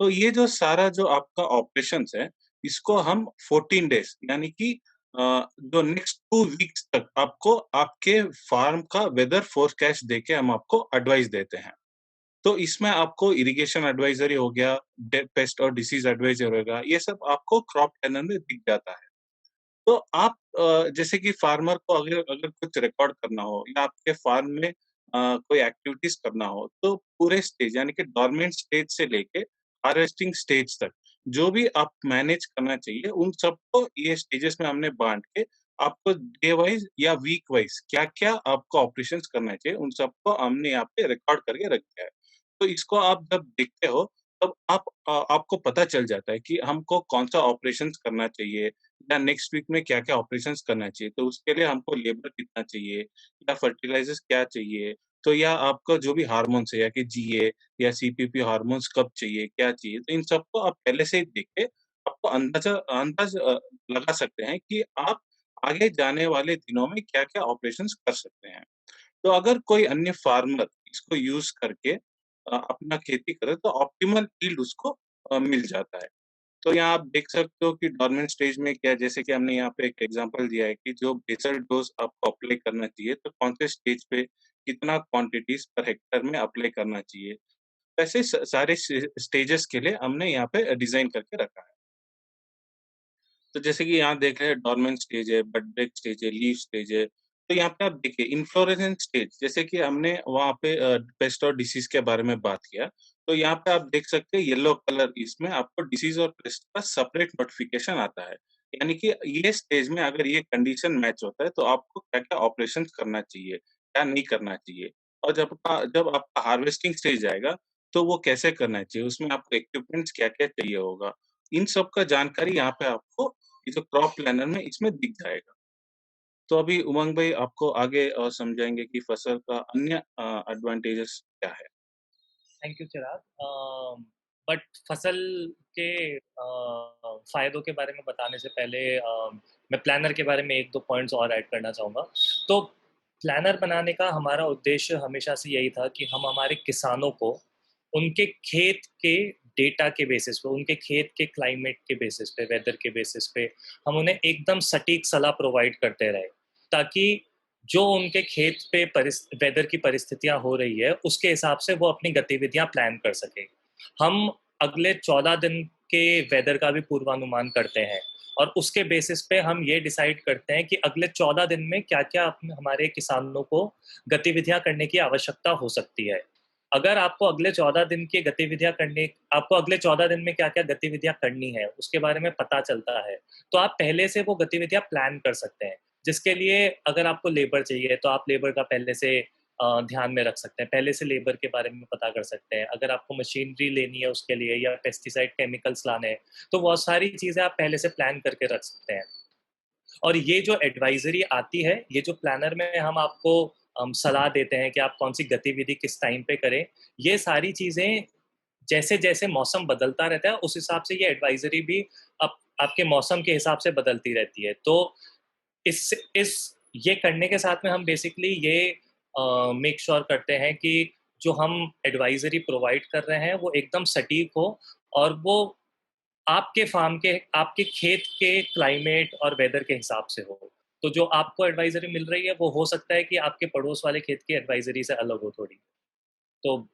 तो ये जो सारा जो आपका ऑपरेशंस है, इसको हम 14 डेज़ यानी कि जो नेक्स्ट 2 वीक्स तक आपको आपके फार्म का वेदर फोरकास्ट देके हम आपको एडवाइस देते हैं। तो इसमें आपको इरिगेशन एडवाइजरी हो गया, पेस्ट और डिसीज़ एडवाइजर हो गया, ये सब आपको क्रॉप प्लानर में दिख जाता है। तो आप जैसे कि फार्मर को अगर अगर कुछ रिकॉर्ड करना हो या आपके फार्म में कोई एक्टिविटीज़ करना हो, तो पूरे स्टेज यानी कि डोर्मेंट स्टेज से लेके हार्वेस्टिंग स्टेज तक जो भी आप मैनेज करना चाहिए, उन सबको ये स्टेजेस में हमने बाँट के आपको डे वाइज़ या वीक वाइज़ क्या-क्या आपको ऑपरेशंस करना चाहिए, उन सबको हमने यहाँ पे रिकॉर्ड करके रखा है। तो इसको आप जब देखते हो, तब आपको पता चल जाता है कि हमको कौन-सा ऑपरेशंस करना चाहिए, या नेक्स्ट वीक में क्या-क्या ऑपरेशंस करना चाहिए। तो उसके लिए हमको लेबर कितना चाहिए या फर्टिलाइज़र्स क्या चाहिए, तो या आपका जो भी हार्मोन्स है या कि जीए या सीपीपी हार्मोन्स कब चाहिए, क्या चाहिए, तो इन सबको आप पहले से ही देख के आपको लगा सकते हैं कि आप आगे जाने वाले दिनों में क्या-क्या ऑपरेशंस कर सकते हैं। तो अगर कोई अन्य फार्मर इसको यूज़ करके अपना खेती करे तो ऑप्टिमल यील्ड उसको मिल जाता है। तो यहाँ आप देख सकते हो कि डोर्मेंट स्टेज में क्या है, जैसे कि हमने यहाँ पे एक एग्जांपल दिया है कि जो बेसल डोज़ आपको अप्लाई करना चाहिए, तो कौन से स्टेज पे कितना क्वांटिटीज़ पर हेक्टेयर में अप्लाई करना चाहिए। वैसे सारे स्टेजेस के लिए हमने यहाँ पे डिज़ाइन करके रखा है। तो जैसे कि यहाँ देख रहे हैं डोर्मेंट स्टेज है, बड ब्रेक स्टेज है, लीफ स्टेज है। तो यहाँ पे आप देखिए इन्फ्लोरेसेंस स्टेज जैसे कि हमने वहाँ पे पेस्ट और डिसीज़ के बारे में बात किया। तो यहाँ पे आप देख सकते हैं येलो कलर इसमें आपको डिसीज़ और पेस्ट का सेपरेट नोटिफ़िकेशन आता है। यानी कि ये स्टेज में अगर ये कंडीशन मैच होता है तो आपको क्या-क्या ऑपरेशंस करना चाहिए, क्या नहीं करना चाहिए। और जब आपका हार्वेस्टिंग स्टेज आएगा तो वो कैसे करना चाहिए, उसमें आपको इक्विपमेंट्स क्या-क्या चाहिए होगा। इन सब का जानकारी यहाँ पे आपको ये जो क्रॉप प्लानर में इसमें दिख जाएगा। तो अभी उमंग भाई आपको आगे समझाएँगे कि फसल का अन्य एडवांटेजेस क्या है? Thank you Chirag. बट फसल के फ़ायदों के बारे में बताने से पहले मैं प्लानर के बारे में 1-2 पॉइंट्स और ऐड करना चाहूँगा। तो प्लानर बनाने का हमारा उद्देश्य हमेशा से यही था कि हम हमारे किसानों को उनके खेत के डेटा के बेसिस पे, उनके खेत के क्लाइमेट के बेसिस पे, वेदर के बेसिस पे हम उन्हें एकदम सटीक सलाह प्रोवाइड करते रहें, ताकि जो उनके खेत पे वेदर की परिस्थितियां हो रही है उसके हिसाब से वो अपनी गतिविधियां प्लान कर सके। हम अगले 14 दिन के वेदर का भी पूर्वानुमान करते हैं और उसके बेसिस पे हम ये डिसाइड करते हैं कि अगले 14 दिन में क्या क्या हमारे किसानों को गतिविधियां करने की आवश्यकता हो सकती है। अगर आपको अगले 14 दिन में क्या क्या गतिविधियां करनी है उसके बारे में पता चलता है, तो आप पहले से वो गतिविधियां प्लान कर सकते हैं। जिसके लिए अगर आपको लेबर चाहिए तो आप लेबर का पहले से ध्यान में रख सकते हैं, पहले से लेबर के बारे में पता कर सकते हैं। अगर आपको मशीनरी लेनी है उसके लिए या पेस्टिसाइड केमिकल्स लाने हैं, तो बहुत सारी चीज़ें आप पहले से प्लान करके रख सकते हैं। और ये जो एडवाइजरी आती है, ये जो प्लानर में हम आपको सलाह देते हैं कि आप कौन सी गतिविधि किस टाइम पे करें, ये सारी चीज़ें जैसे जैसे मौसम बदलता रहता है उस हिसाब से ये एडवाइजरी भी आपके मौसम के हिसाब से बदलती रहती है। तो इस ये करने के साथ में हम बेसिकली ये मेक श्योर करते हैं कि जो हम एडवाइजरी प्रोवाइड कर रहे हैं वो एकदम सटीक हो और वो आपके खेत के क्लाइमेट और वेदर के हिसाब से हो। तो जो आपको एडवाइजरी मिल रही है वो हो सकता है कि आपके पड़ोस वाले खेत की एडवाइजरी से अलग हो थोड़ी। तो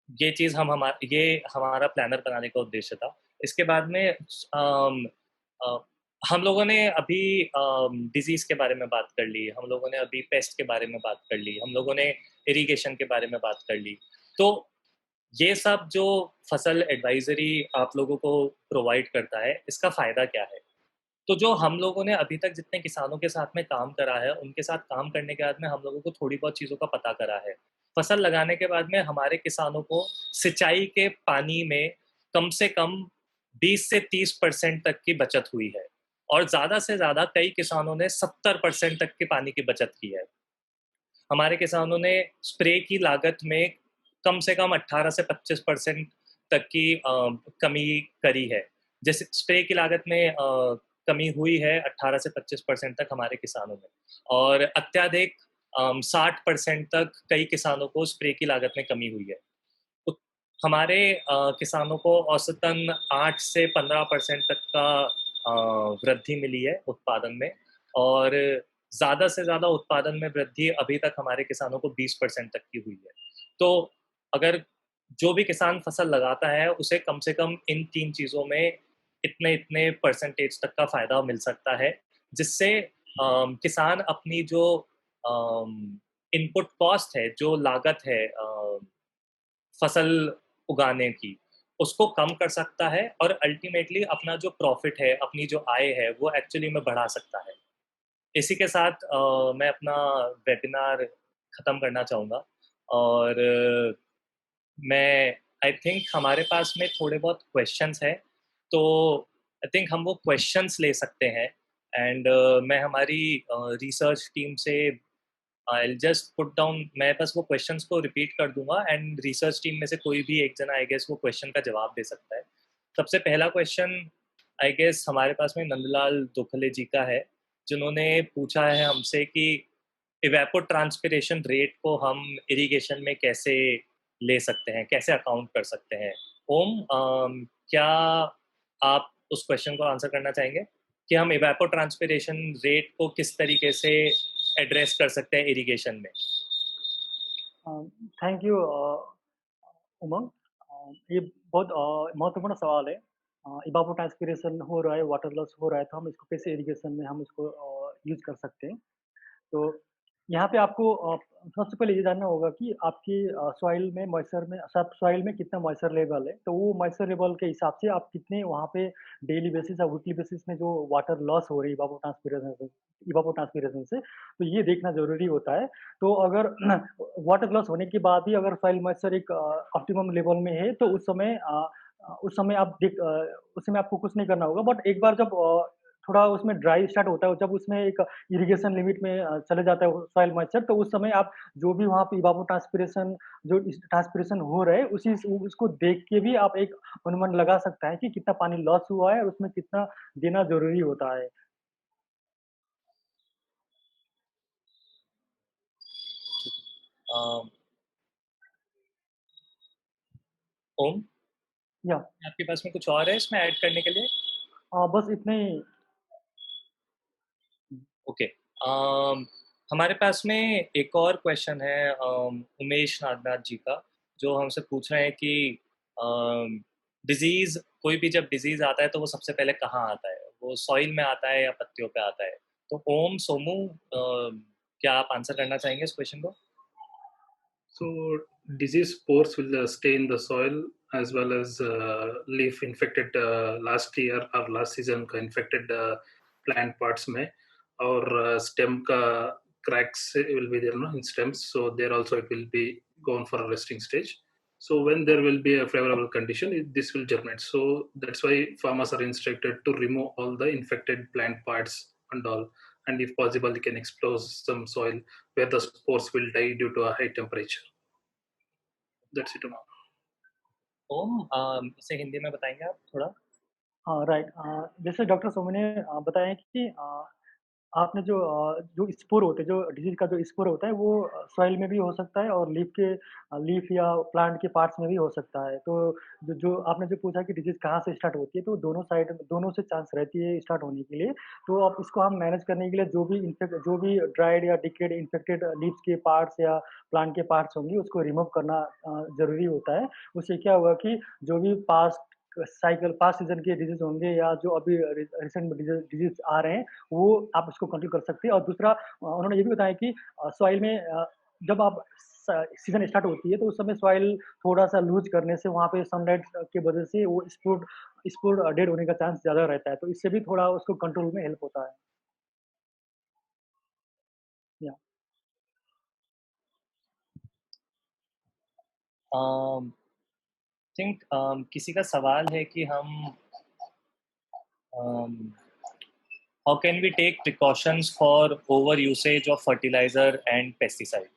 ये हमारा प्लानर बनाने का उद्देश्य था। इसके बाद में अ, हम लोगों ने अभी डिजीज़ के बारे में बात कर ली, हम लोगों ने अभी पेस्ट के बारे में बात कर ली, हम लोगों ने इरिगेशन के बारे में बात कर ली। तो ये सब जो फसल एडवाइजरी आप लोगों को प्रोवाइड करता है, इसका फ़ायदा क्या है? तो जो हम लोगों ने अभी तक जितने किसानों के साथ में काम करा है, उनके साथ काम करने के बाद में हम लोगों को थोड़ी बहुत चीज़ों का पता करा है। फसल लगाने के बाद में हमारे किसानों को सिंचाई के पानी में कम से कम 20 से 30% तक की बचत हुई है और ज़्यादा से ज़्यादा कई किसानों ने 70% तक के पानी की बचत की है। हमारे किसानों ने स्प्रे की लागत में कम से कम 18 से 25% तक की कमी करी है। जैसे स्प्रे की लागत में कमी हुई है 18 से 25% तक हमारे किसानों में और अत्याधिक 60% तक कई किसानों को स्प्रे की लागत में कमी हुई है। तो हमारे किसानों को औसतन 8 से 15% तक का वृद्धि मिली है उत्पादन में और ज़्यादा से ज़्यादा उत्पादन में वृद्धि अभी तक हमारे किसानों को 20% तक की हुई है। तो अगर जो भी किसान फसल लगाता है उसे कम से कम इन 3 चीज़ों में इतने-इतने परसेंटेज तक का फ़ायदा मिल सकता है, जिससे किसान अपनी जो इनपुट कॉस्ट है, जो लागत है फसल उगाने की, उसको कम कर सकता है और अल्टीमेटली अपना जो प्रॉफ़िट है, अपनी जो आय है, वो एक्चुअली में बढ़ा सकता है। इसी के साथ मैं अपना वेबिनार ख़त्म करना चाहूँगा और मैं आई थिंक हमारे पास में थोड़े बहुत क्वेश्चंस हैं, तो आई थिंक हम वो क्वेश्चंस ले सकते हैं एंड मैं हमारी रिसर्च टीम से आई जस्ट पुट डाउन, मैं बस वो क्वेश्चंस को रिपीट कर दूंगा एंड रिसर्च टीम में से कोई भी एक जना आई गेस वो क्वेश्चन का जवाब दे सकता है। सबसे पहला क्वेश्चन आई गेस हमारे पास में नंदलाल दुखले जी का है, जिन्होंने पूछा है हमसे कि इवेपो ट्रांसपिरेशन रेट को हम इरिगेशन में कैसे ले सकते हैं, कैसे अकाउंट कर सकते हैं। ओम, क्या आप उस क्वेश्चन को आंसर करना चाहेंगे कि हम इवेपो ट्रांसपिरेशन रेट को किस तरीके से एड्रेस कर सकते हैं इरिगेशन में? थैंक यू उमंग। ये बहुत महत्वपूर्ण सवाल है। इवापोट्रांसपिरेशन हो रहा है, वाटर लॉस हो रहा है, तो हम इसको कैसे इरिगेशन में हम इसको यूज़ कर सकते हैं। तो यहाँ पे आपको सबसे पहले ये जानना होगा कि आपकी सॉइल में मॉइस्चर में सब सॉइल में कितना मॉइस्चर लेवल है। तो वो मॉइस्चर लेवल के हिसाब से आप कितने वहाँ पे डेली बेसिस या वीकली बेसिस में जो वाटर लॉस हो रही है इवापोट्रांसपिरेशन से, तो ये देखना ज़रूरी होता है। तो अगर वाटर लॉस होने के बाद भी अगर सॉइल मॉइस्चर एक ऑप्टिमम लेवल में है, तो उस समय उस समय आपको कुछ नहीं करना होगा। बट एक बार जब थोड़ा उसमें ड्राई स्टार्ट होता है, जब उसमें एक इरिगेशन लिमिट में चले जाता है सॉइल मॉइस्चर, तो उस समय आप जो भी वहाँ पे ट्रांसपिरेशन हो रहा है उसी उसको देख के भी आप एक अनुमान लगा सकता है कि कितना पानी लॉस हुआ है और उसमें कितना देना ज़रूरी होता है। अम, ओम, या आपके पास में कुछ और है इसमें ऐड करने के लिए? बस इतने ही। ओके। हमारे पास में एक और क्वेश्चन है उमेश नागनाथ जी का, जो हमसे पूछ रहे हैं कि डिजीज, कोई भी जब डिजीज आता है तो वो सबसे पहले कहाँ आता है, वो सॉइल में आता है या पत्तियों पे आता है? तो ओम, सोमू, क्या आप आंसर करना चाहेंगे इस क्वेश्चन को? So disease spores will stay in the soil as well as leaf infected last year or last season का infected plant parts में, और stem का cracks will be there, no, in stems. So there also it will be gone for a resting stage. So when there will be a favorable condition, this will germinate. So that's why farmers are instructed to remove all the infected plant parts and all. And if possible, you can expose some soil where the spores will die due to a high temperature. That's it. ओम, इसे हिंदी में बताएंगे आप थोड़ा? हाँ, right. जैसे doctor Somu ने बताया कि आपने जो स्पोर होते हैं, जो डिजीज़ का जो स्पोर होता है वो सॉइल में भी हो सकता है और लीफ या प्लांट के पार्ट्स में भी हो सकता है। तो जो जो आपने जो पूछा कि डिजीज़ कहाँ से स्टार्ट होती है, तो दोनों से चांस रहती है स्टार्ट होने के लिए। तो अब इसको हम मैनेज करने के लिए जो भी ड्राइड या डिकेड इन्फेक्टेड लीव्स के पार्ट्स या प्लांट के पार्ट्स होंगे, उसको रिमूव करना ज़रूरी होता है। उससे क्या होगा कि जो भी पास्ट सीज़न के डिजीज़ होंगे या जो अभी रिसेंट में डिजीज़ आ रहे हैं, वो आप उसको कंट्रोल कर सकते हैं। और दूसरा उन्होंने ये भी बताया कि सॉइल में जब आप सीज़न स्टार्ट होती है तो उस समय सॉइल थोड़ा-सा लूज़ करने से वहाँ पे सनलाइट की वजह से वो स्पोर डेड होने का चांस ज़्यादा रहता है। तो इससे भी थोड़ा उसको कंट्रोल में हेल्प होता है। या थिंक किसी का सवाल है कि हम how can we take precautions for over usage of fertilizer and pesticide?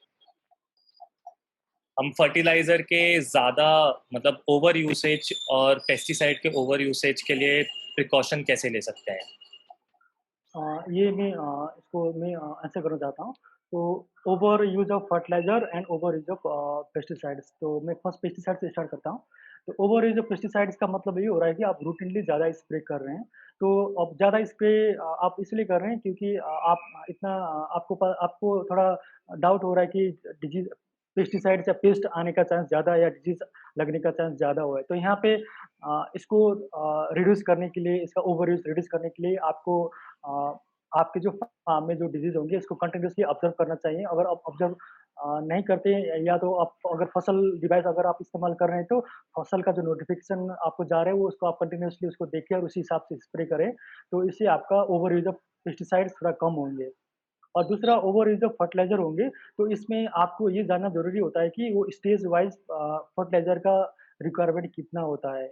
हम फर्टिलाइजर के ज़्यादा, मतलब ओवर यूसेज और पेस्टिसाइड के ओवर यूसेज के लिए प्रिकॉशन कैसे ले सकते हैं? ये इसको मैं आंसर करना चाहता हूँ। तो over use of fertiliser and over use of pesticides. तो मैं फर्स्ट पेस्टिसाइड से स्टार्ट करता हूँ। तो ओवर यूज़ ऑफ पेस्टिसाइड्स का मतलब ये हो रहा है कि आप रूटीनली ज़्यादा स्प्रे कर रहे हैं। तो अब ज़्यादा स्प्रे आप इसलिए कर रहे हैं क्योंकि आपको थोड़ा डाउट हो रहा है कि डिजीज़ पेस्टिसाइड्स या पेस्ट आने का चांस ज़्यादा है या डिजीज़ लगने का चांस ज़्यादा हुआ है। तो यहाँ पे इसको रिड्यूस करने के लिए, इसका ओवर यूज़ रिड्यूस करने के लिए आपको अ, आपके जो फार्म में जो डिजीज़ होंगे इसको कंटीन्यूअसली ऑब्ज़र्व करना चाहिए। अगर आप ऑब्ज़र्व नहीं करते या तो आप अगर फसल डिवाइस अगर आप इस्तेमाल कर रहे हैं तो फसल का जो नोटिफ़िकेशन आपको जा रहा है वो उसको आप कंटीन्यूअसली उसको देखें और उसी हिसाब से स्प्रे करें। तो इससे आपका ओवर यूज़ ऑफ पेस्टिसाइड्स थोड़ा कम होंगे। और दूसरा ओवर यूज़ ऑफ फर्टिलाइज़र होंगे, तो इसमें आपको ये जानना ज़रूरी होता है कि वो स्टेज वाइज़ फर्टिलाइज़र का रिक्वायरमेंट कितना होता है।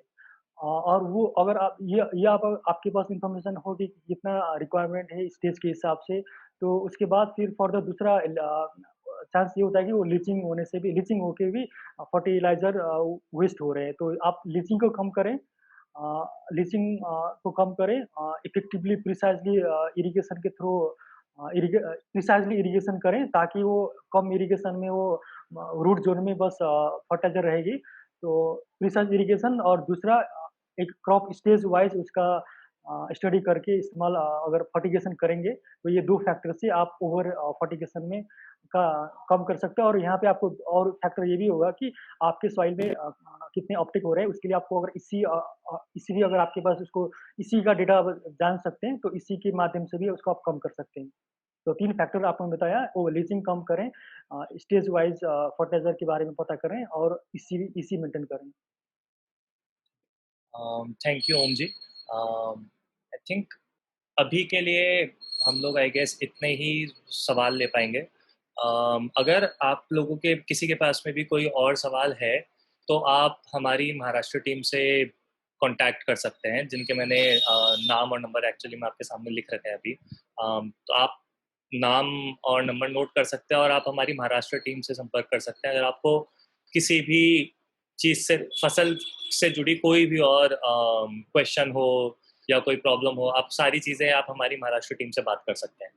और वो अगर आप ये आप आपके पास इन्फॉर्मेशन हो कि कितना रिक्वायरमेंट है स्टेज के हिसाब से, तो उसके बाद फिर फर्दर दूसरा चांस ये होता है कि वो लीचिंग होके भी फर्टिलाइज़र वेस्ट हो रहे हैं। तो आप लीचिंग को कम करें, को कम करें, इफ़ेक्टिवली इरिगेशन के थ्रू प्रिसाइज़ली इरिगेशन करें ताकि वो कम इरिगेशन में वो रूट ज़ोन में बस फर्टिलाइज़र रहेगी। तो प्रिसाइज़ इरिगेशन और दूसरा एक क्रॉप स्टेज वाइज़ उसका स्टडी करके अगर फर्टिगेशन करेंगे, तो ये 2 फैक्टर से आप फर्टिगेशन में का कम कर सकते हैं और यहाँ पे आपको और फैक्टर ये भी होगा कि आपके सॉइल में कितने अपटेक हो रहे हैं, उसके लिए आपको अगर इसी भी अगर आपके पास इसी का डेटा आप जान सकते हैं, तो इसी के माध्यम से भी उसको आप कम कर सकते हैं। तो 3 फैक्टर आपको बताया, वो लीचिंग कम करें, स्टेज वाइज़ फर्टिलाइज़र के बारे में पता करें और इसी मेंटेन करें। Thank you Om ji. I think अभी के लिए हम लोग आई गेस इतने ही सवाल ले पाएंगे। अगर आप लोगों के किसी के पास में भी कोई और सवाल है तो आप हमारी महाराष्ट्र टीम से कांटेक्ट कर सकते हैं, जिनके मैंने नाम और नंबर एक्चुअली मैं आपके सामने लिख रखे हैं अभी। तो आप नाम और नंबर नोट कर सकते हैं और आप हमारी महाराष्ट्र टीम से संपर्क कर सकते हैं अगर आपको किसी भी चीज़ से, फसल से जुड़ी कोई भी और क्वेश्चन हो या कोई प्रॉब्लम हो। आप सारी चीज़ें आप हमारी महाराष्ट्र टीम से बात कर सकते हैं।